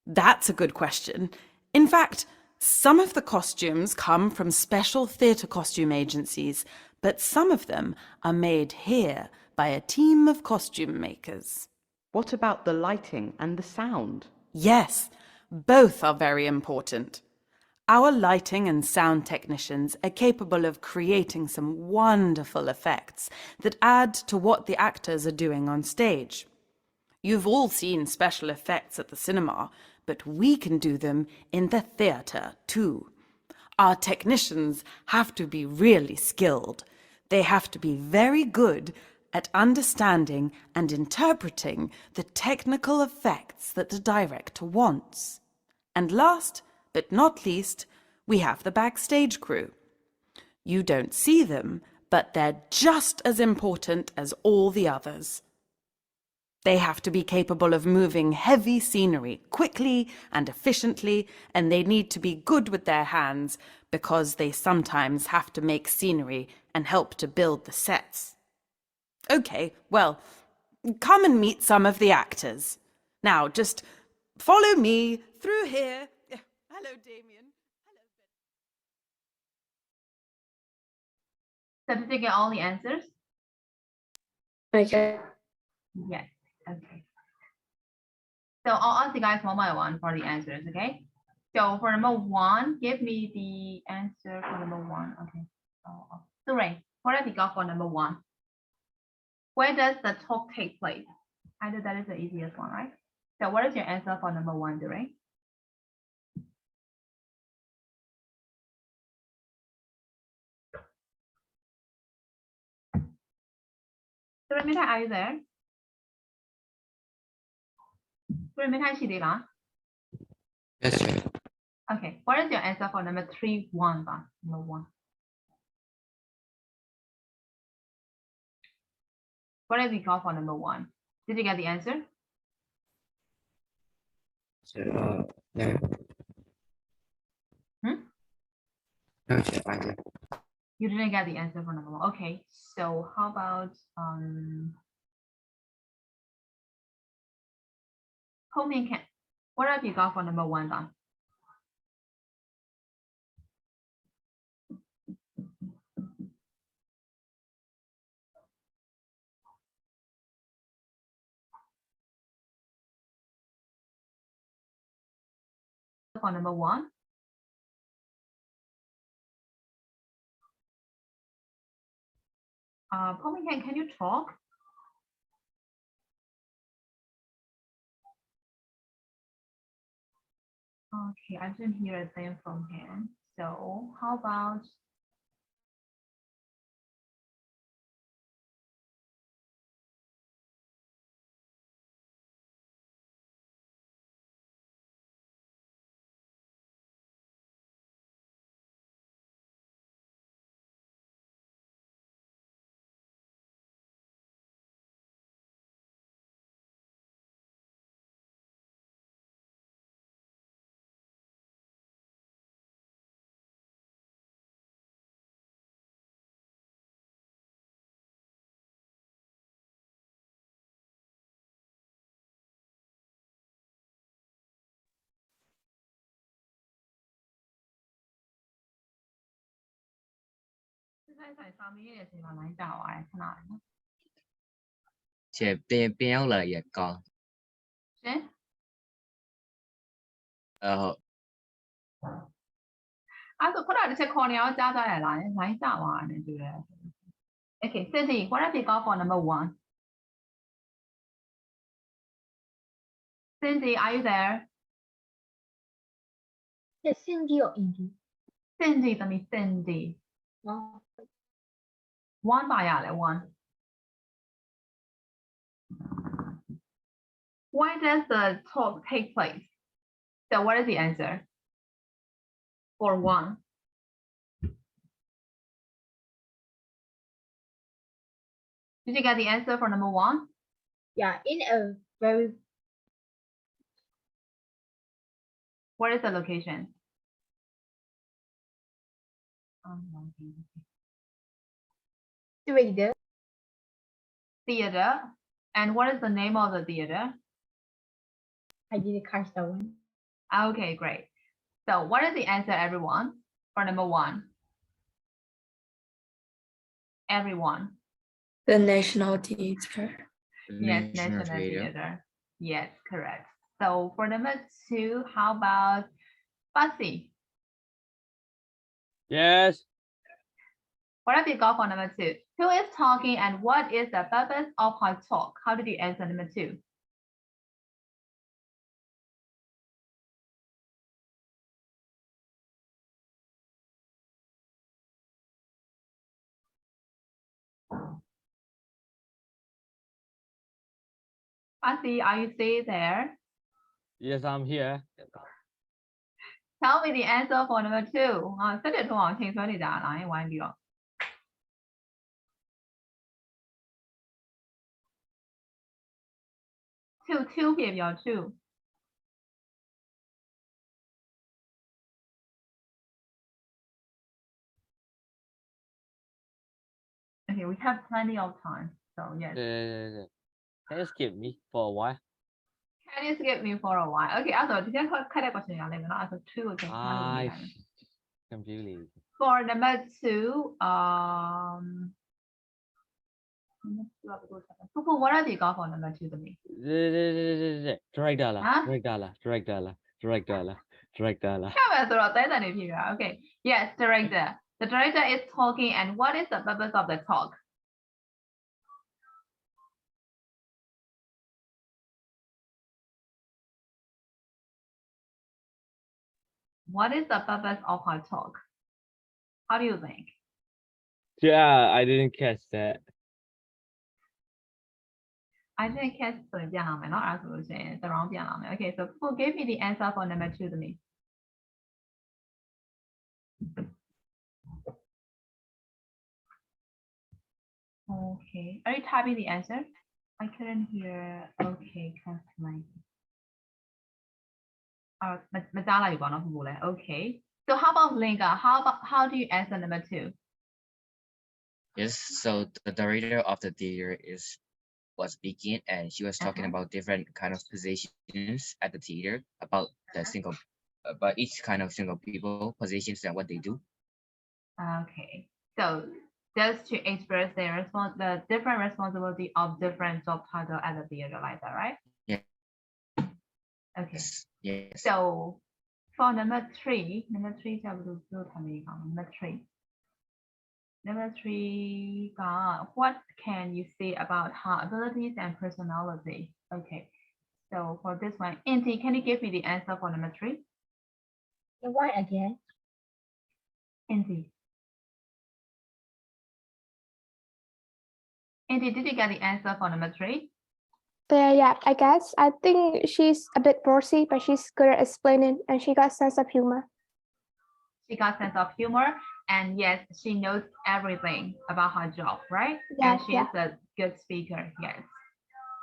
That's a good question. In fact, some of the costumes come from special theatre costume agencies, but some of them are made here by a team of costume makers. What about the lighting and the sound? Yes, both are very important. Our lighting and sound technicians are capable of creating some wonderful effects that add to what the actors are doing on stage. You've all seen special effects at the cinema, but we can do them in the theatre too. Our technicians have to be really skilled. They have to be very good at understanding and interpreting the technical effects that the director wants. And last but not least, we have the backstage crew. You don't see them, but they're just as important as all the others. They have to be capable of moving heavy scenery quickly and efficiently, and they need to be good with their hands because they sometimes have to make scenery and help to build the sets. Okay, well, come and meet some of the actors. Now, just follow me through here. Hello, Damien. So did you get all the answers? Okay. Yes. Okay. So I'll ask you guys one by one for the answers, okay? So for number one, give me the answer for number one. Okay. So Ray, what have you got for number one? Where does the talk take place? I know that is the easiest one, right? So what is your answer for number one, Ray? Mithai, are you there? Mithai, she did not. Yes, sir. Okay, what is your answer for number three, one, number one? What have you got for number one? Did you get the answer? So, no. Hmm? No, sir, I didn't. You didn't get the answer for number one. Okay, so how about Home and Ken? What have you got for number one, Don? For number one. Ken, can you talk? Okay, I didn't hear a thing from him. So how about ဆိုင်စာမေးနေတဲ့အချိန်မှာ line ကျသွားတယ်ခဏလေးနော် ကျပြန်ရောက်လာရကောင်း ရှင် ဟုတ် အဲ့ဆိုခုနတစ်ချက်ခေါ်နေအောင်ကြားကြရလား line ကျသွားတယ်တူတယ် Okay, Cindy, what have you got for number 1? Cindy, are you there? Yes, Cindy or Indy? Cindy သမီး Cindy. 1 ပါရလဲ 1. Why does the talk take place? So what is the answer? For 1. Did you get the answer for number 1? Yeah, in a very Where is the location? theater. Theater. And what is the name of the theater? I didn't catch that one. Okay, great. So what is the answer, everyone, for number 1? Everyone. The National Theatre. Yes, National Theater. Yes, correct. So for number 2, how about Fussy? Yes. What have you got for number 2? Who is talking and what is the purpose of her talk? How did you answer number 2? Fussy, are you still there? Yes, I'm here. Tell me the answer for number 2. ဆက်တဲ့ထုံးအောင်ချိန်ဆွဲနေကြလားဝိုင်းပြီးတော့ 2 ဖြေပြော 2. Okay, we have plenty of time. So yes. Can you skip me for a while? Can you skip me for a while? Okay, အဲ့ဆိုဒီကခက်တဲ့ question ရလိမ့်မယ်နော်အဲ့ဆို 2 ကိုချိန်ထားလို့ရမယ် Completely. For number 2, what have you got for number 2 to me? Director lah. Huh? Director lah. Director lah. Director lah. Director lah. ခက်မယ်ဆိုတော့တဲတန်နေဖြစ်တာ Okay, yes, director. The director is talking and what is the purpose of the talk? What is the purpose of her talk? How do you think? Yeah, I didn't catch that. I didn't catch ဆိုရင်ပြန်လာမယ်เนาะအဲ့ဒါဆိုလို့ရှိရင် the round ပြန်လာမယ် Okay, so who gave me the answer for number 2 to me? Okay, are you typing the answer? I couldn't hear. Okay, translate. မကြားလိုက်ဘူးပေါ့နော်ဘူးလဲ Okay, so how about Linga? How do you answer number 2? Yes, so the director of the theater was speaking and she was talking about different kind of positions at the theater about each kind of single people positions and what they do. Okay, so just to express the different responsibility of different job title at the theater like that, right? Yeah. Okay. Yes. So for number 3, number 3 what can you say about her abilities and personality? Okay, so for this one, Inti, can you give me the answer for number 3? Why again? Inti, did you get the answer for number 3? Yeah, I guess. I think she's a bit bossy, but she's good at explaining and she got sense of humor. She got sense of humor and yes, she knows everything about her job, right? Yeah, and she is a good speaker, yes.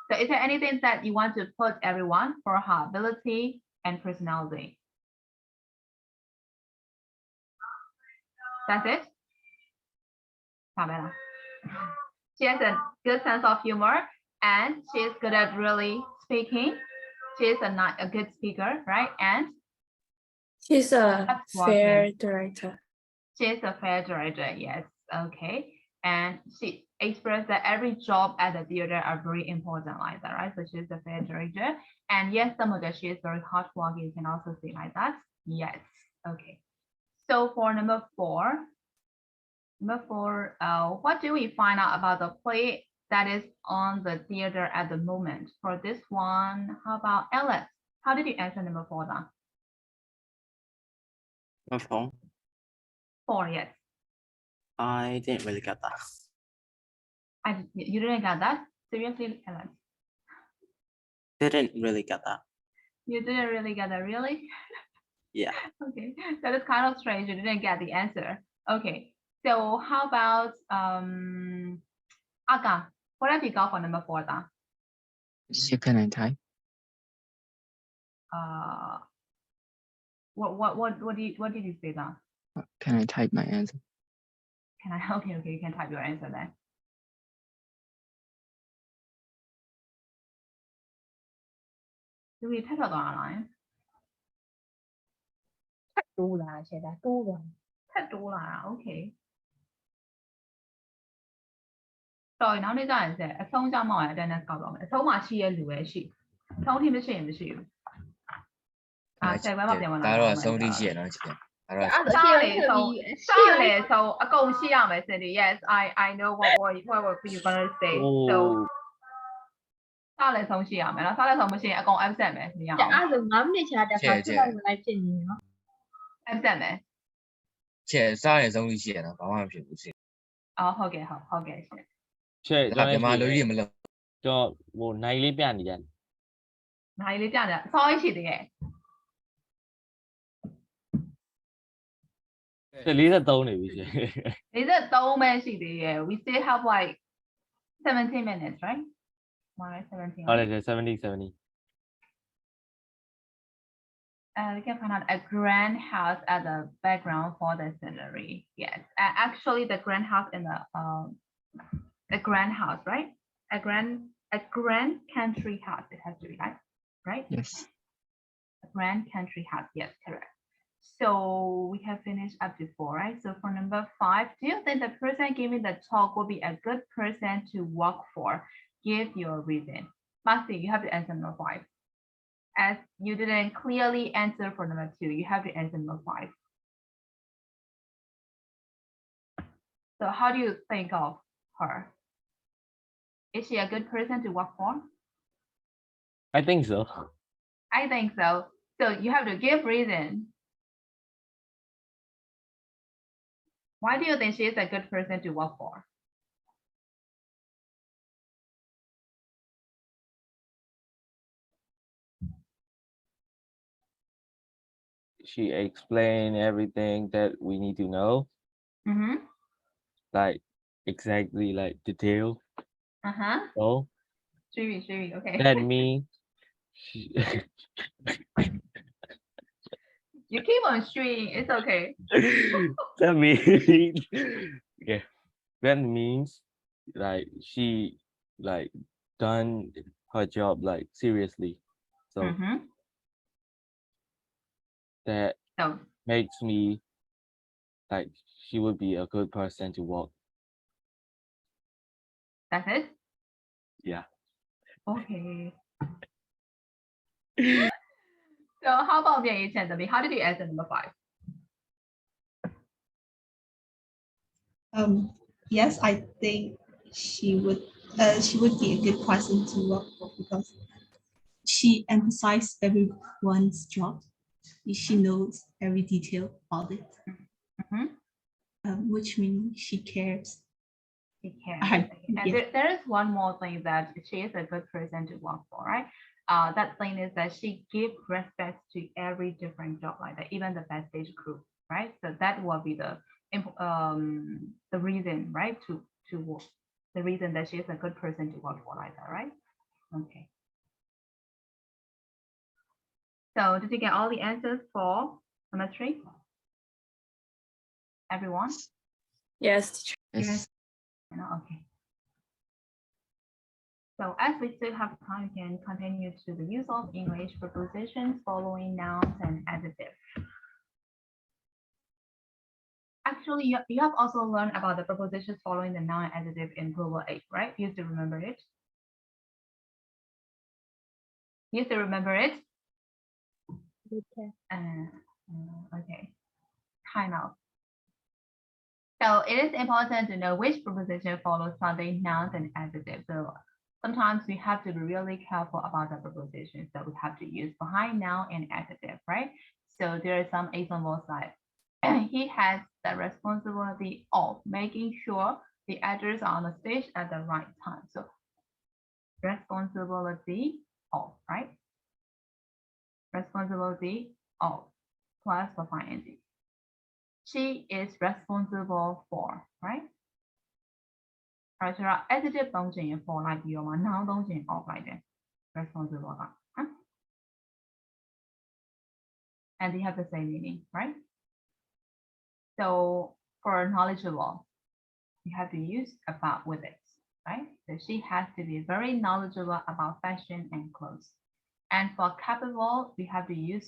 So is there anything that you want to put everyone for her ability and personality? That's it? She has a good sense of humor and she is good at really speaking. She is a good speaker, right? And she's a fair director. She is a fair director, yes. Okay. And she expressed that every job at the theater are very important like that, right? So she's the fair director. And yes, some of that she is very hardworking. You can also say like that. Yes. Okay. So for number four, what do we find out about the play that is on the theater at the moment? For this one, how about Alice? How did you answer number four then? Number 4. Four, yes. I didn't really get that. You didn't get that? Seriously, Alice? Didn't really get that. You didn't really get that, really? Yeah. Okay, that is kind of strange. You didn't get the answer. Okay, so how about Aga? What have you got for number four then? Can I type? What did you say then? Can I type my answer? Can I? Okay, you can type your answer then. Do we type it online? 太多啦，现在多了。太多啦，OK。တော်နောက်နေ့ကျရင်ဆက်အဆုံးကြမောင်ရတဲ့နဲ့ကောက်တော့မယ်အဆုံးမှာရှိရဲ့လူပဲရှိအဆုံးထိမရှိရင်မရှိဘူး10 ဘက်မှပြန်ဝင်လာ ဒါတော့အဆုံးထိရှိရနော်ရှင်ဒါတော့ စားလေဆုံးအကုန်ရှိရမယ်စင်ဒီ yes I know what you gonna say so စားလေဆုံးရှိရမယ်နော်စားလေဆုံးမရှိရင်အကုန် absent ပဲမရအောင် အဲ့ဒါ9မိနစ်ချာတက်ခါဆက်လိုက်ဖြစ်နေနော် absent ပဲ ချက်စားရဆုံးရှိရနော်ဘာမှမဖြစ်ဘူးရှင် ဟုတ်ကဲ့ရှင် ရှေ့ ဒါမြန်မာလူကြီးမလို့ ကျွန်တော်ဟိုနိုင်လေးပြနေကြတယ် နိုင်လေးပြနေတာအစောကြီးရှိသေးရဲ့ 43နေပြီရှေ့ 43ပဲရှိသေးရဲ့ we still have like 17 minutes right 17 ဟုတ်တယ်70 we can find out a grand house at the background for the scenery. Yes, actually the grand house in the grand house, right? A grand country house. It has to be right? Yes. A grand country house. Yes, correct. So we have finished up to 4, right? So for number 5, do you think the person giving the talk will be a good person to work for? Give your reason. Maxi, you have to answer number 5. As you didn't clearly answer for number 2, you have to answer number 5. So how do you think of her? Is she a good person to work for? I think so. I think so. So you have to give reason. Why do you think she is a good person to work for? She explained everything that we need to know. Like exactly like detail. So okay. that means you keep on streaming, it's okay. that means yeah. That means like she like done her job like seriously. So that makes me like she would be a good person to work. That's it? Yeah. Okay. So how about the Chen? How did you answer number 5? Yes, I think she would be a good person to work for because she emphasizes everyone's job. She knows every detail about it, which means she cares. She cares. And there is one more thing that she is a good person to work for, right? That thing is that she gives respect to every different job like that, even the backstage crew, right? So that will be the reason, right, to work. The reason that she is a good person to work for like that, right? Okay. So did you get all the answers for number 3? Everyone? Yes. Yes. Okay. So as we still have time, we can continue to the use of English prepositions following nouns and adjectives. Actually, you have also learned about the prepositions following the noun and adjective in Global 8, right? You still remember it? You still remember it? Okay. Okay, kind of. So it is important to know which preposition follows following nouns and adjectives. So sometimes we have to be really careful about the prepositions that we have to use behind noun and adjective, right? So there are some examples like he has the responsibility of making sure the actors are on the stage at the right time. So responsibility of, right? Responsibility of plus for ing. She is responsible for, right? ဆိုတော့ adjective သုံးချင်ရင် for လိုက်ပြီးတော့မှ noun သုံးချင် of လိုက်တယ် responsible က and they have the same meaning, right? So for knowledgeable, you have to use about with it, right? So she has to be very knowledgeable about fashion and clothes. And for capable, we have to use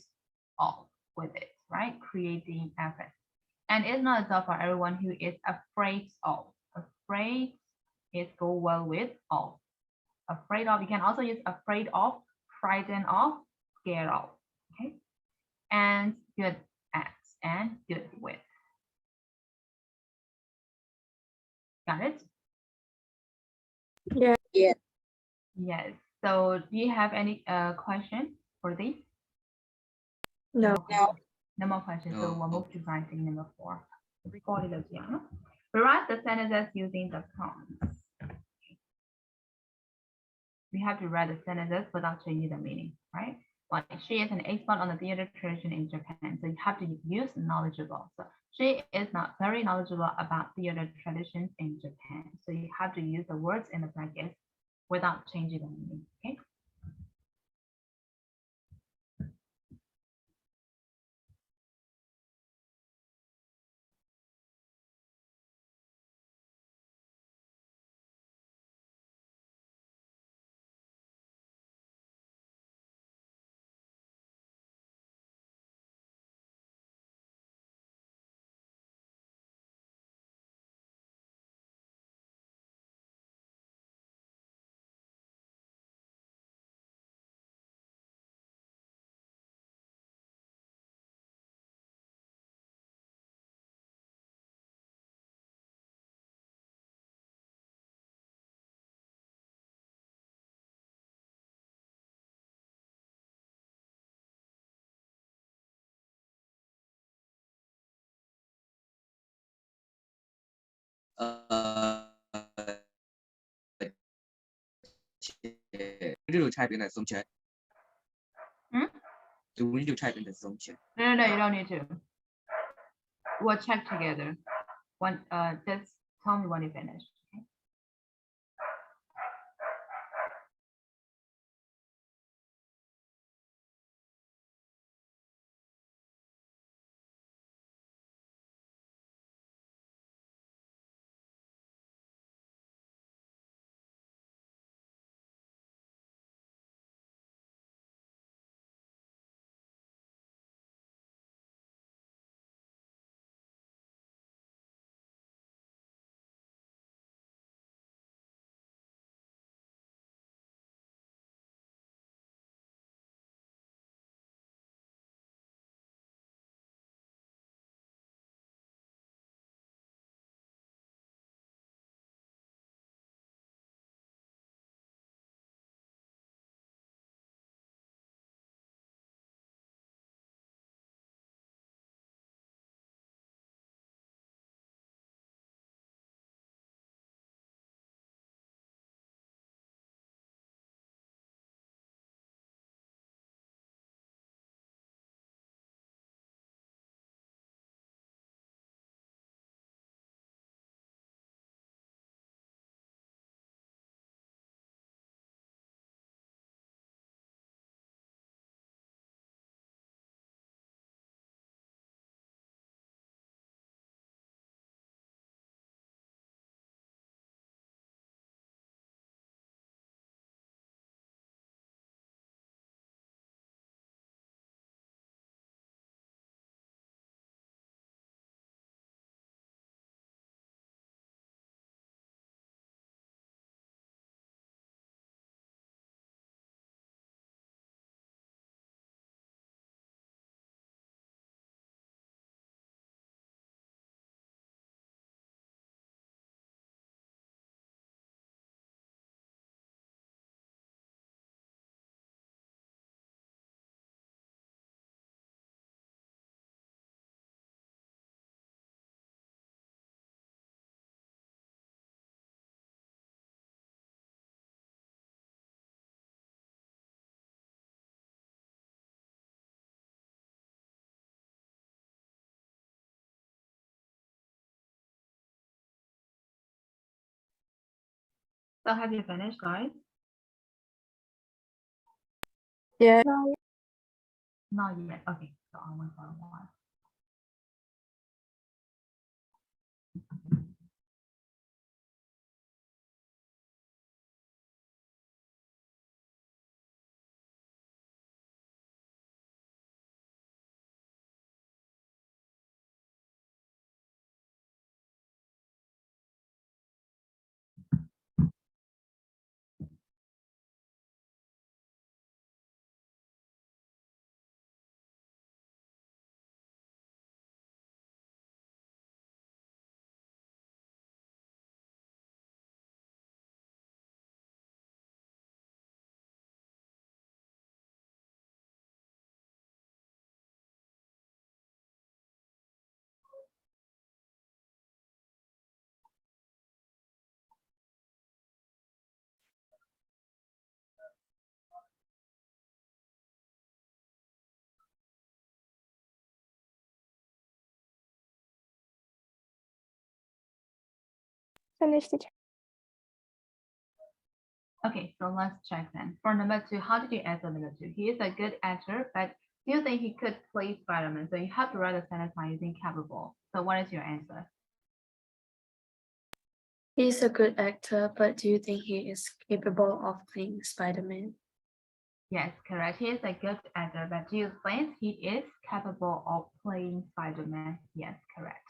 of with it, right? Creating effort. And it's not a job for everyone who is afraid of. Afraid is go well with of. Afraid of, you can also use afraid of, frightened of, scared of. Okay. And good at and good with. Got it? Yeah. Yes. So do you have any question for this? No. No more questions. So we'll move to writing number 4. Rewrite the sentences using the prompts. We have to write the sentences without changing the meaning, right? Like she is an expert on the theater tradition in Japan. So you have to use knowledgeable. So she is not very knowledgeable about theater traditions in Japan. So you have to use the words in the brackets without changing the meaning, okay? Do you type in the Zoom chat? Do we need to type in the Zoom chat? No, you don't need to. We'll check together. Just tell me when you finish. So have you finished, guys? Yeah. Not yet. Okay, so I'll wait for a while. Finish, teacher. Okay, so let's check then. For number 2, how did you answer number 2? He is a good actor, but do you think he could play Spider-Man? So you have to write a sentence by using capable. So what is your answer? He's a good actor, but do you think he is capable of playing Spider-Man? Yes, correct. He is a good actor, but do you think he is capable of playing Spider-Man? Yes, correct.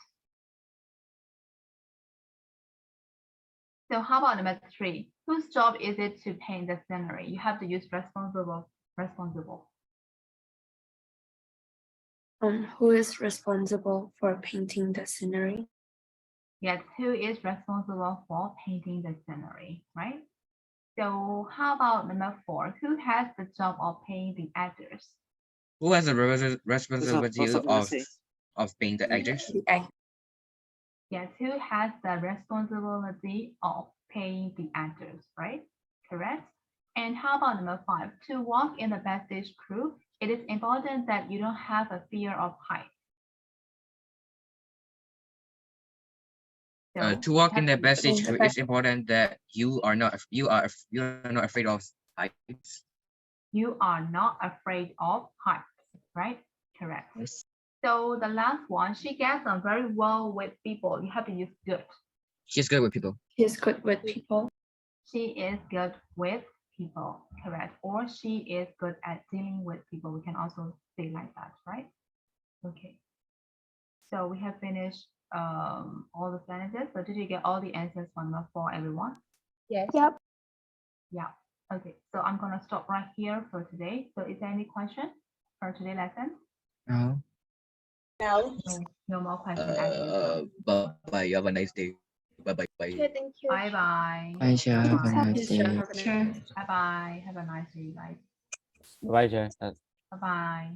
So how about number 3? Whose job is it to paint the scenery? You have to use responsible. Who is responsible for painting the scenery? Yes, who is responsible for painting the scenery, right? So how about number 4? Who has the job of paying the actors? Who has the responsibility of being the actors? Yes, who has the responsibility of paying the actors, right? Correct. And how about number 5? To walk in the backstage crew, it is important that you don't have a fear of height. To walk in the backstage crew, it's important that you are not afraid of heights. You are not afraid of heights, right? Correct. Yes. So the last one, she gets on very well with people. You have to use good. She's good with people. He's good with people. She is good with people, correct? Or she is good at dealing with people. We can also say like that, right? Okay. So we have finished all the sentences. So did you get all the answers for number 4, everyone? Yes. Yep. Yeah. Okay. So I'm gonna stop right here for today. So is there any question for today's lesson? No. No. No more questions. Bye. You have a nice day. Bye. Okay, thank you. Bye bye. Bye. Have a Bye nice day. bye. Have a nice day, guys. Bye, Jen. Bye bye.